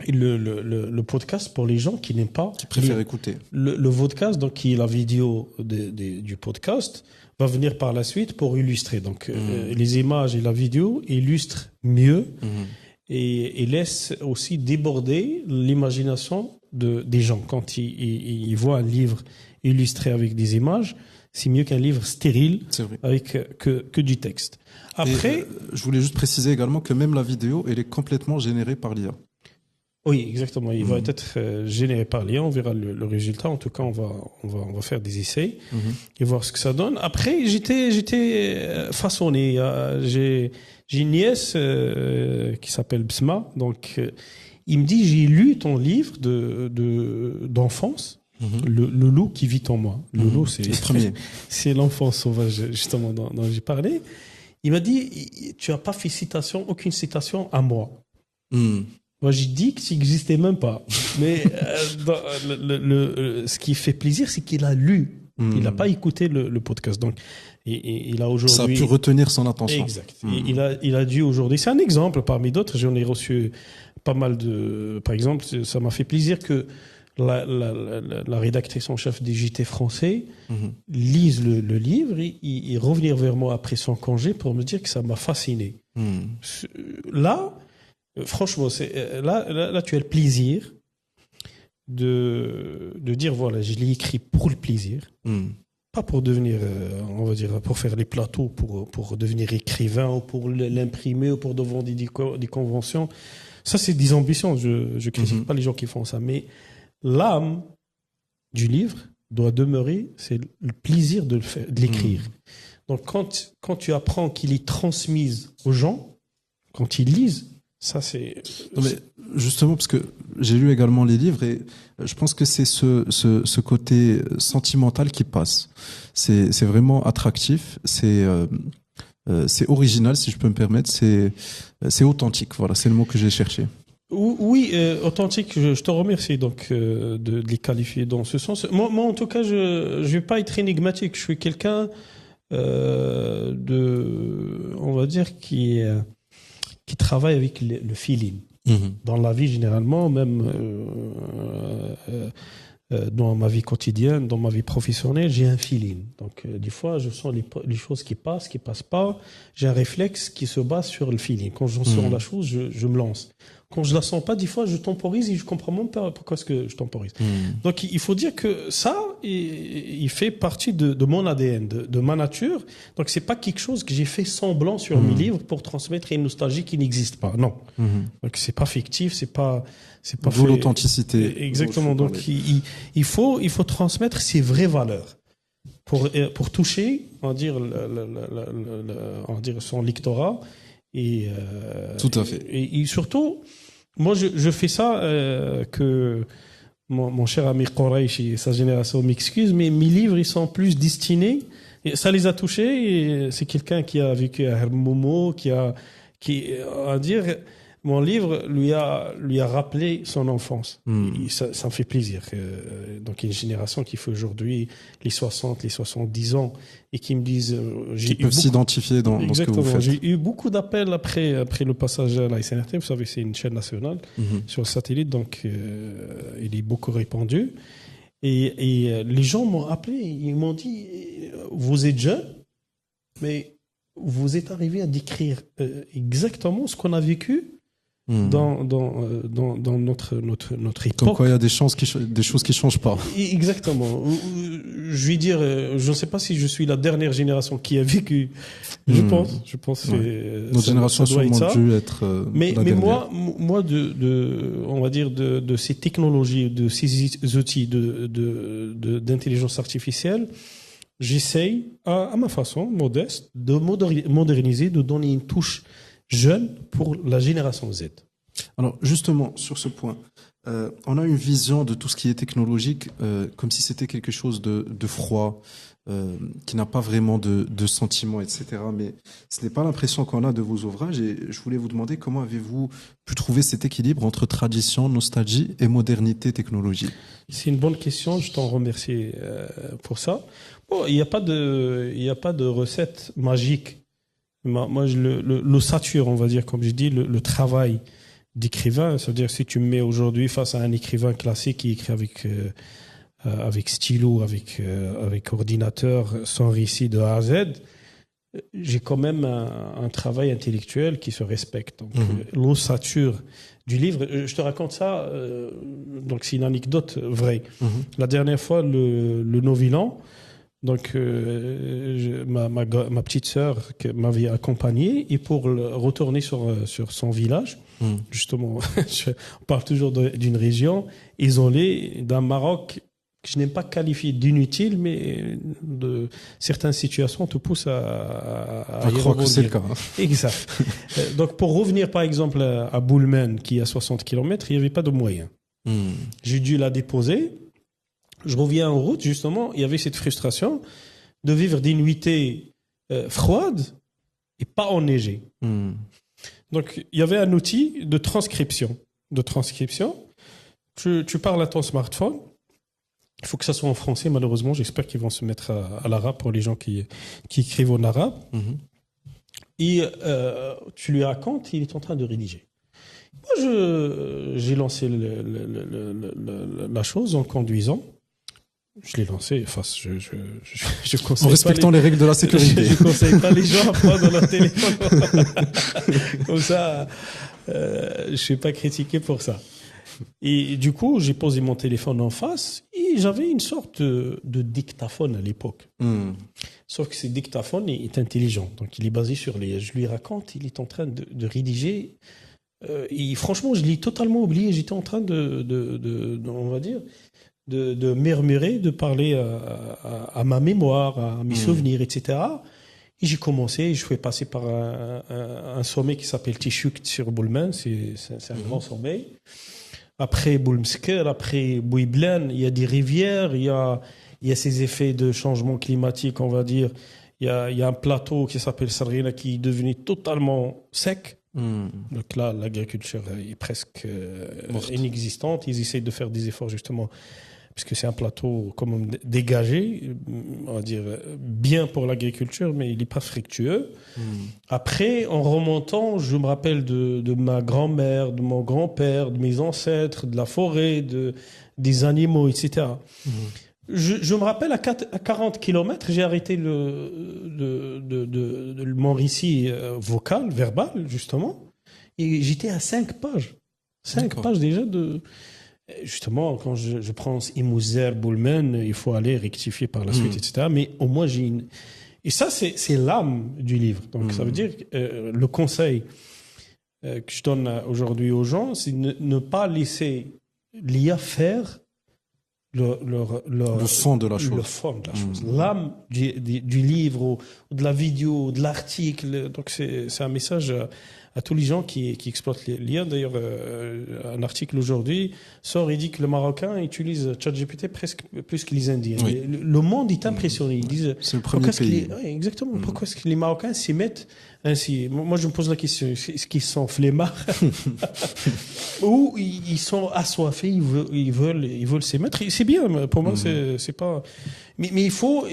le podcast pour les gens qui n'aiment pas, qui préfèrent écouter. Le podcast, donc qui est la vidéo du podcast, va venir par la suite pour illustrer. Donc les images et la vidéo illustrent mieux et laissent aussi déborder l'imagination des gens. Quand ils voient un livre illustré avec des images, c'est mieux qu'un livre stérile avec que du texte. Après, je voulais juste préciser également que même la vidéo, elle est complètement générée par l'IA. Oui, exactement. Il va être généré par l'IA. On verra le résultat. En tout cas, on va faire des essais et voir ce que ça donne. Après, j'étais façonné. J'ai une nièce qui s'appelle Bsma. Donc, il me dit, j'ai lu ton livre d'enfance. Le loup qui vit en moi. Le loup, c'est l'enfance sauvage, justement, dont j'ai parlé. Il m'a dit, tu n'as pas fait aucune citation à moi. Moi, j'ai dit que ça n'existait même pas. Mais ce qui fait plaisir, c'est qu'il a lu. Il n'a pas écouté le podcast. Donc, il a aujourd'hui... Ça a pu retenir son attention. Exact. Il a dû aujourd'hui... C'est un exemple parmi d'autres. J'en ai reçu pas mal de... Par exemple, ça m'a fait plaisir que la rédactrice en chef des JT français lise le livre et revenir vers moi après son congé pour me dire que ça m'a fasciné. Là... Franchement, là, tu as le plaisir de dire, voilà, je l'ai écrit pour le plaisir, pas pour devenir, on va dire, pour faire les plateaux, pour devenir écrivain ou pour l'imprimer ou pour devant des conventions. Ça, c'est des ambitions. Je critique pas les gens qui font ça, mais l'âme du livre doit demeurer, c'est le plaisir de l'écrire. Donc, quand tu apprends qu'il est transmis aux gens, quand ils lisent, ça, c'est... Non, mais justement, parce que j'ai lu également les livres et je pense que c'est ce côté sentimental qui passe. C'est vraiment attractif, c'est original, si je peux me permettre, c'est authentique. Voilà, c'est le mot que j'ai cherché. Oui, authentique, je te remercie donc de les qualifier dans ce sens. Moi, en tout cas, je vais pas être énigmatique. Je suis quelqu'un on va dire, qui travaille avec le feeling. Dans la vie, généralement, même dans ma vie quotidienne, dans ma vie professionnelle, j'ai un feeling. Donc, des fois, je sens les choses qui passent pas. J'ai un réflexe qui se base sur le feeling. Quand j'en sens la chose, je me lance. Quand je la sens pas, des fois, je temporise et je comprends même pas pourquoi est-ce que je temporise. Donc, il faut dire que ça, il fait partie de mon ADN, de ma nature. Donc, c'est pas quelque chose que j'ai fait semblant sur mes livres pour transmettre une nostalgie qui n'existe pas. Non. Donc, c'est pas fictif, c'est pas D'où l'authenticité. Exactement. Donc, il faut transmettre ses vraies valeurs pour toucher, on va dire, son lectorat. Et tout à fait. Et surtout, moi, je fais ça que mon cher ami Quraish et sa génération m'excuse, mais mes livres, ils sont plus destinés. Et ça les a touchés. Et c'est quelqu'un qui a vécu à Hermomo, qui on va dire, mon livre lui a rappelé son enfance. Et ça me fait plaisir. Donc, il y a une génération qui fait aujourd'hui les 60, les 70 ans et qui me disent... qui peuvent s'identifier dans ce que vous faites. J'ai eu beaucoup d'appels après le passage à la SNRT. Vous savez, c'est une chaîne nationale sur le satellite, donc il est beaucoup répandu. Et les gens m'ont appelé, ils m'ont dit, vous êtes jeune, mais vous êtes arrivé à décrire exactement ce qu'on a vécu dans notre époque. Comme quoi il y a des choses qui changent pas. Exactement. Je vais dire, je ne sais pas si je suis la dernière génération qui a vécu. Je pense que notre génération a sûrement dû être mais moi on va dire de ces technologies, de ces outils d'intelligence artificielle, j'essaye à ma façon modeste de moderniser, de donner une touche jeune pour la génération Z. Alors justement, sur ce point, on a une vision de tout ce qui est technologique comme si c'était quelque chose de froid, qui n'a pas vraiment de sentiments, etc. Mais ce n'est pas l'impression qu'on a de vos ouvrages et je voulais vous demander comment avez-vous pu trouver cet équilibre entre tradition, nostalgie et modernité technologique? C'est une bonne question, je t'en remercie pour ça. Bon, il n'y a pas de recette magique. Moi, l'ossature, on va dire, comme je dis, le travail d'écrivain, c'est-à-dire si tu me mets aujourd'hui face à un écrivain classique qui écrit avec stylo, avec ordinateur, sans récit de A à Z, j'ai quand même un travail intellectuel qui se respecte. Donc, l'ossature du livre, je te raconte ça, donc c'est une anecdote vraie. La dernière fois, le Novilan, donc ma petite sœur qui m'avait accompagné et pour retourner sur son village, justement, on parle toujours d'une région isolée d'un Maroc que je n'aime pas qualifier d'inutile, mais de certaines situations te poussent à croire que c'est le cas. Exact. Donc pour revenir par exemple à Boulmen qui est à 60 km, il n'y avait pas de moyens. J'ai dû la déposer. Je reviens en route, justement, il y avait cette frustration de vivre des nuitées froides et pas enneigées. Donc, il y avait un outil de transcription. de transcription. Tu parles à ton smartphone. Il faut que ça soit en français, malheureusement. J'espère qu'ils vont se mettre à l'arabe pour les gens qui écrivent en arabe. Et tu lui racontes, il est en train de rédiger. Moi, j'ai lancé la chose en conduisant. Je l'ai lancé, enfin, je conseille en respectant les règles de la sécurité. Je conseille pas les gens à prendre leur téléphone. Comme ça, je suis pas critiqué pour ça. Et du coup, j'ai posé mon téléphone en face et j'avais une sorte de dictaphone à l'époque. Sauf que ce dictaphone est intelligent. Donc, il est basé sur je lui raconte, il est en train de rédiger. Et franchement, je l'ai totalement oublié. J'étais en train on va dire, de murmurer, de parler à ma mémoire, à mes souvenirs, etc. Et j'ai commencé, je fais passer par un sommet qui s'appelle Tishuk sur Boulmen, c'est un grand sommet. Après Boulmsker, après Bouiblen, il y a des rivières, il y a ces effets de changement climatique, on va dire. Il y a un plateau qui s'appelle Sarina qui est devenu totalement sec. Donc là, l'agriculture est presque inexistante. Ils essayent de faire des efforts justement, puisque c'est un plateau quand même dégagé, on va dire bien pour l'agriculture, mais il n'est pas fructueux. Après, en remontant, je me rappelle de ma grand-mère, de mon grand-père, de mes ancêtres, de la forêt, des animaux, etc. Je me rappelle à 40 km, j'ai arrêté mon récit vocal, verbal, justement, et j'étais à 5 pages. 5 pages déjà justement, quand je prends Imouzer, Boulmen, il faut aller rectifier par la suite, etc. Mais au moins, et ça, c'est l'âme du livre. Donc, ça veut dire que le conseil que je donne aujourd'hui aux gens, c'est ne pas laisser l'IA faire le fond de la chose. Le fond de la chose. L'âme du livre, ou de la vidéo, de l'article. Donc, c'est un message à tous les gens qui exploitent l'IA. D'ailleurs, un article aujourd'hui sort et dit que le Marocain utilise ChatGPT presque plus que les Indiens. Oui. Le monde est impressionné. Ils disent, c'est le premier pays. Exactement. Pourquoi est-ce que les Marocains s'y mettent ainsi? Moi, je me pose la question, est-ce qu'ils sont flemmards ou ils sont assoiffés, ils veulent s'y mettre? C'est bien, pour moi, c'est pas... Mais il faut...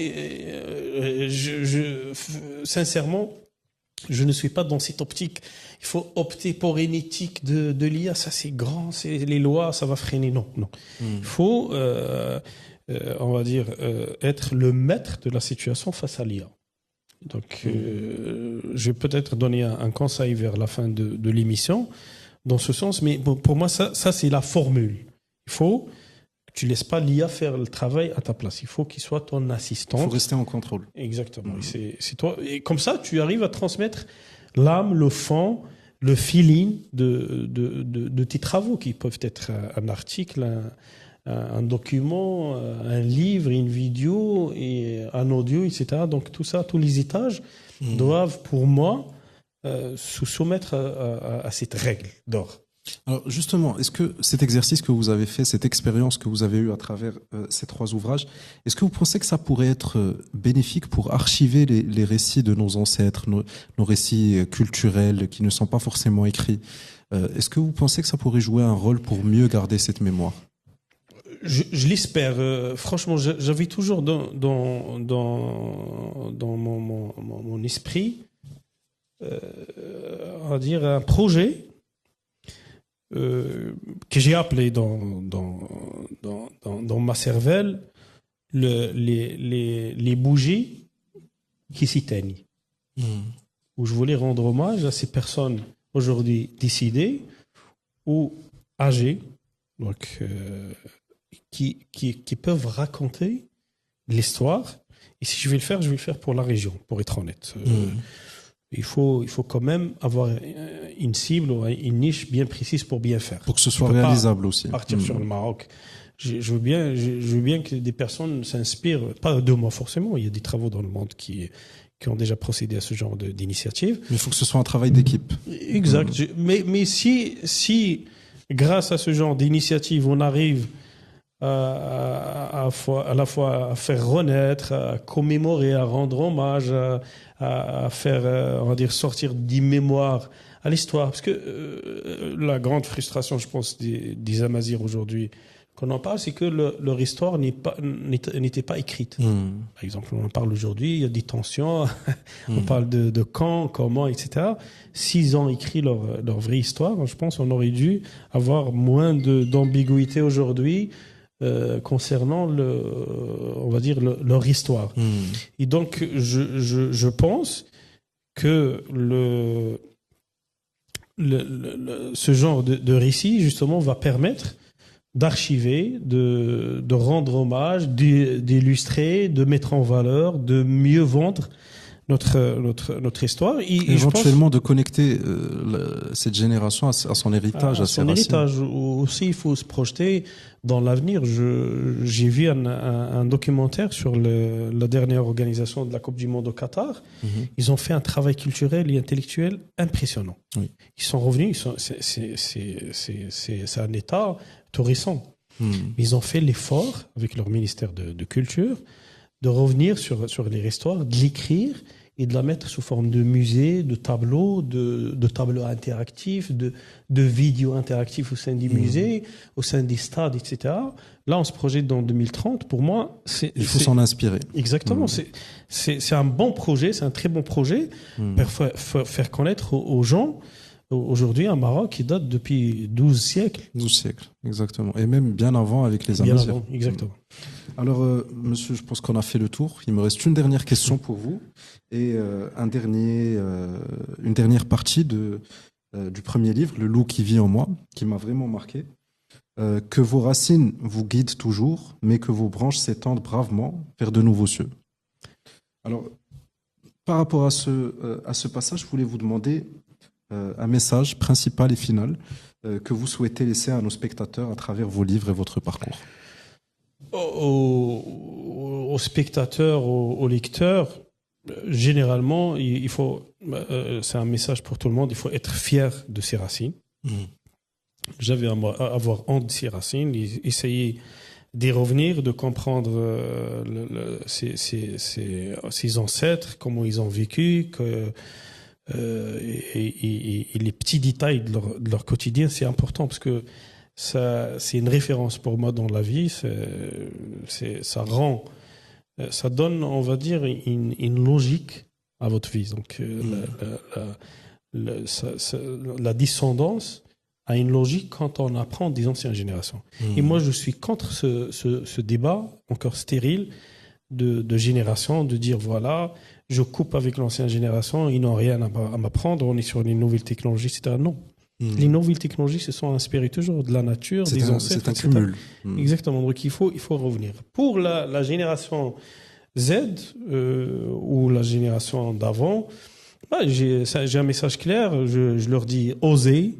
sincèrement, je ne suis pas dans cette optique. Il faut opter pour une éthique de l'IA. Ça, c'est grand, c'est les lois, ça va freiner. Non. Il faut, on va dire, être le maître de la situation face à l'IA. Donc, je vais peut-être donner un conseil vers la fin de l'émission dans ce sens. Mais pour moi, ça c'est la formule. Il faut que tu laisses pas l'IA faire le travail à ta place. Il faut qu'il soit ton assistant. Il faut rester en contrôle. Exactement. C'est toi. Et comme ça, tu arrives à transmettre l'âme, le fond, le feeling de tes travaux, qui peuvent être un article, un document, un livre, une vidéo, et un audio, etc. Donc tout ça, tous les étages doivent, pour moi, se soumettre à cette règle d'or. Alors justement, est-ce que cet exercice que vous avez fait, cette expérience que vous avez eue à travers ces 3 ouvrages, est-ce que vous pensez que ça pourrait être bénéfique pour archiver les récits de nos ancêtres, nos récits culturels qui ne sont pas forcément écrits? Est-ce que vous pensez que ça pourrait jouer un rôle pour mieux garder cette mémoire? Je l'espère. Franchement, j'avais toujours dans mon esprit, on va dire, un projet que j'ai appelé dans ma cervelle les bougies qui s'éteignent. Où je voulais rendre hommage à ces personnes aujourd'hui décédées ou âgées, donc qui peuvent raconter l'histoire. Et si je vais le faire pour la région, pour être honnête. Il faut quand même avoir une cible ou une niche bien précise pour bien faire. Pour que ce soit réalisable aussi. Partir sur le Maroc. Je veux bien que des personnes s'inspirent, pas de moi forcément, il y a des travaux dans le monde qui ont déjà procédé à ce genre d'initiative. Mais il faut que ce soit un travail d'équipe. Exact. Mais si grâce à ce genre d'initiative, on arrive à la fois à faire renaître, à commémorer, à rendre hommage, à faire, on va dire, sortir des mémoires à l'histoire. Parce que la grande frustration, je pense, des Amazirs aujourd'hui, qu'on en parle, c'est que leur histoire n'était pas écrite. Par exemple, on en parle aujourd'hui, il y a des tensions, on parle de quand, comment, etc. S'ils ont écrit leur vraie histoire, je pense qu'on aurait dû avoir moins d'ambiguïté aujourd'hui concernant on va dire leur histoire. Et donc, je pense que ce genre de récit, justement, va permettre d'archiver, de rendre hommage, d'illustrer, de mettre en valeur, de mieux vendre notre histoire. Et éventuellement de connecter cette génération à son héritage, à ses racines. Héritage. Aussi, il faut se projeter dans l'avenir. J'ai vu un documentaire sur la dernière organisation de la Coupe du Monde au Qatar. Ils ont fait un travail culturel et intellectuel impressionnant. Oui. Ils sont revenus, c'est un état tout récent. Ils ont fait l'effort avec leur ministère de Culture de revenir sur les histoires, de l'écrire et de la mettre sous forme de musée, de tableaux, de tableaux interactifs, de vidéos interactifs au sein des musées, au sein des stades, etc. Là, on se projette dans 2030. Pour moi, il faut s'en inspirer. Exactement. C'est un bon projet, c'est un très bon projet pour faire connaître aux gens aujourd'hui un Maroc qui date depuis 12 siècles. 12 siècles, exactement. Et même bien avant avec les Amazirs. Bien avant, exactement. Alors, monsieur, je pense qu'on a fait le tour. Il me reste une dernière question pour vous et une dernière partie du premier livre, Le loup qui vit en moi, qui m'a vraiment marqué. Que vos racines vous guident toujours, mais que vos branches s'étendent bravement vers de nouveaux cieux. Alors, par rapport à ce passage, je voulais vous demander un message principal et final que vous souhaitez laisser à nos spectateurs à travers vos livres et votre parcours. Aux spectateurs, aux lecteurs, généralement, il faut, c'est un message pour tout le monde, il faut être fier de ses racines. J'avais avoir honte de ses racines, essayer d'y revenir, de comprendre ses ancêtres, comment ils ont vécu, et les petits détails de leur quotidien, c'est important parce que c'est une référence pour moi dans la vie. Ça donne, on va dire, une logique à votre vie. Donc, la descendance a une logique quand on apprend des anciennes générations. Et moi, je suis contre ce débat encore stérile de génération, de dire voilà, je coupe avec l'ancienne génération, ils n'ont rien à m'apprendre, on est sur les nouvelles technologies, etc. Non. Les nouvelles technologies se sont inspirées toujours de la nature, des ancêtres. C'est un cumul. Exactement. Donc il faut revenir. Pour la génération Z ou la génération d'avant, j'ai un message clair. Je leur dis osez,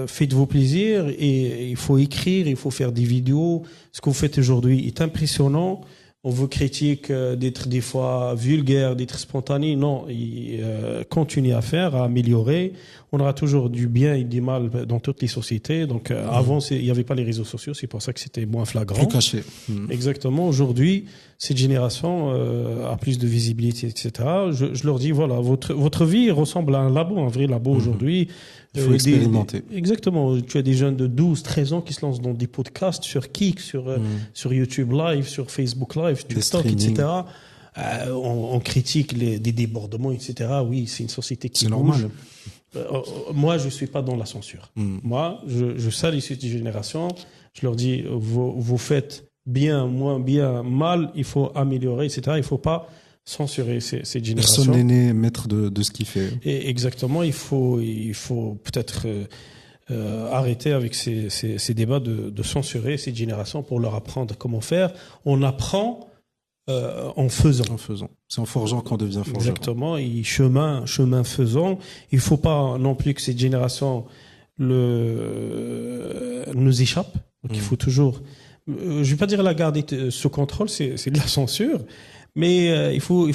faites-vous plaisir et il faut écrire, il faut faire des vidéos. Ce que vous faites aujourd'hui est impressionnant. On vous critique d'être des fois vulgaire, d'être spontané. Non, continuez à faire, à améliorer. On aura toujours du bien et du mal dans toutes les sociétés. Donc avant, il n'y avait pas les réseaux sociaux, c'est pour ça que c'était moins flagrant. Plus caché. Exactement. Aujourd'hui, cette génération a plus de visibilité, etc. Je leur dis, voilà, votre vie ressemble à un labo, un vrai labo aujourd'hui. Il faut expérimenter. Exactement. Tu as des jeunes de 12, 13 ans qui se lancent dans des podcasts sur Kik, sur YouTube Live, sur Facebook Live, TikTok, etc. On critique des débordements, etc. Oui, c'est une société qui bouge. Moi, je suis pas dans la censure. Moi, je salue cette génération. Je leur dis, vous faites bien, moins bien, mal, il faut améliorer, etc. Il faut pas censurer cette génération. Personne n'est né maître de ce qu'il fait. Et exactement, il faut peut-être arrêter avec ces débats de censurer cette génération pour leur apprendre comment faire. On apprend en faisant. C'est en forgeant qu'on devient forgeron. Exactement, et chemin faisant. Il faut pas non plus que cette génération nous échappe. Donc il faut toujours, je vais pas dire la garder sous contrôle, c'est de la censure. Mais il faut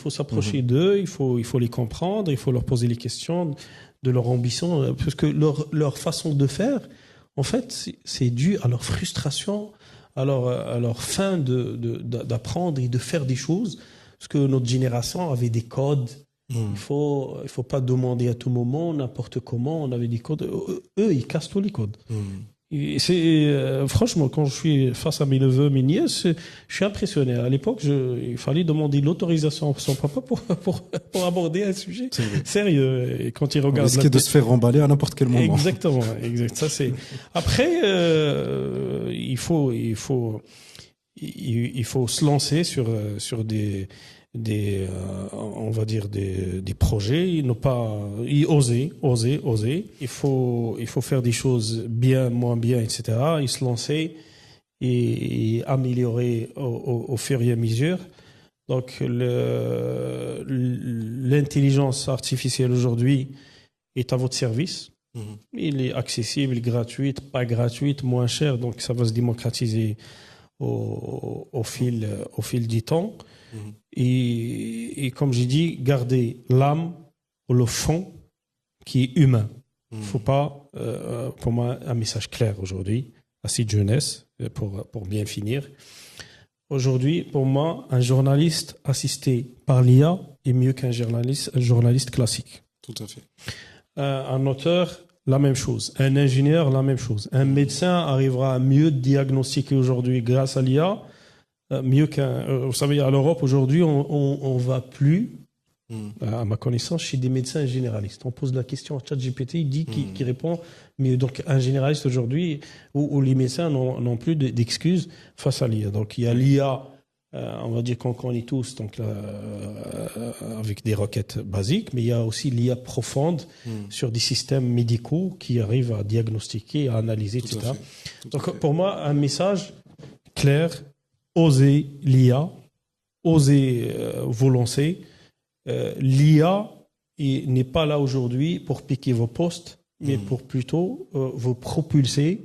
s'approcher d'eux, il faut les comprendre, il faut leur poser les questions de leur ambition, parce que leur façon de faire, en fait, c'est dû à leur frustration, à leur faim d'apprendre et de faire des choses, parce que notre génération avait des codes, Il faut pas demander à tout moment, n'importe comment. On avait des codes. Eux, ils cassent tous les codes. Et franchement, quand je suis face à mes neveux, mes nièces, je suis impressionné. À l'époque, il fallait demander l'autorisation à son papa pour aborder un sujet sérieux. Et quand il regarde, on risquait de se faire remballer à n'importe quel moment. Exactement, exact. Ça c'est. Après, il faut se lancer sur des on va dire des projets, ne pas oser. Il faut faire des choses bien, moins bien, etc. Et se lancer et améliorer au fur et à mesure. Donc l'intelligence artificielle aujourd'hui est à votre service. Il est accessible, gratuite, pas gratuite, moins cher. Donc ça va se démocratiser au fil du temps. Et comme j'ai dit, garder l'âme ou le fond qui est humain. Faut pas, pour moi, un message clair aujourd'hui à cette jeunesse, pour bien finir. Aujourd'hui, pour moi, un journaliste assisté par l'IA est mieux qu'un journaliste classique. Tout à fait. Un auteur, la même chose. Un ingénieur, la même chose. Un médecin arrivera à mieux diagnostiquer aujourd'hui grâce à l'IA. Mieux qu'un. Vous savez, à l'Europe aujourd'hui, on va plus, à ma connaissance, chez des médecins généralistes. On pose la question à ChatGPT, il dit qu'il répond. Mais donc un généraliste aujourd'hui, où les médecins n'ont plus d'excuses face à l'IA. Donc il y a l'IA, on va dire qu'on connaît tous, donc avec des requêtes basiques, mais il y a aussi l'IA profonde sur des systèmes médicaux qui arrivent à diagnostiquer, à analyser, etc. Donc pour moi, un message clair. Osez l'IA, osez vous lancer. L'IA n'est pas là aujourd'hui pour piquer vos postes, mais pour plutôt vous propulser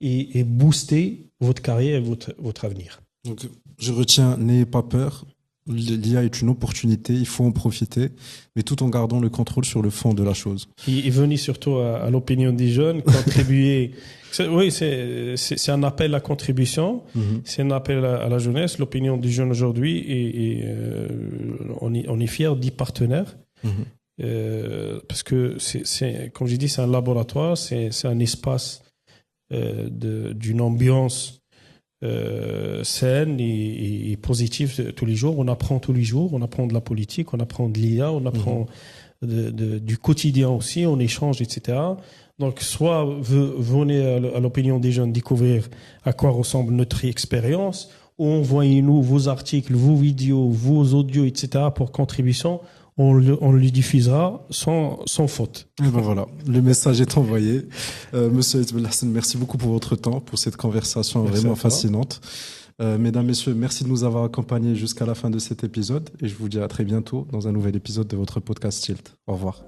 et booster votre carrière et votre avenir. Donc, je retiens, n'ayez pas peur. L'IA est une opportunité, il faut en profiter, mais tout en gardant le contrôle sur le fond de la chose. Et venez surtout à l'opinion des jeunes, contribuer. Oui, c'est un appel à contribution, c'est un appel à la jeunesse. L'opinion des jeunes aujourd'hui, et on est fiers d'y partenaires, parce que comme j'ai dit, c'est un laboratoire, c'est un espace d'une ambiance saine et positive tous les jours. On apprend tous les jours, on apprend de la politique, on apprend de l'IA, on apprend du quotidien aussi, on échange, etc. Donc, soit venez à l'opinion des jeunes découvrir à quoi ressemble notre expérience, ou envoyez-nous vos articles, vos vidéos, vos audios, etc. pour contribution. On le diffusera sans faute. Et ben voilà, le message est envoyé. Monsieur Belhassan, merci beaucoup pour votre temps, pour cette conversation vraiment fascinante. Mesdames, messieurs, merci de nous avoir accompagnés jusqu'à la fin de cet épisode et je vous dis à très bientôt dans un nouvel épisode de votre podcast Tilt. Au revoir.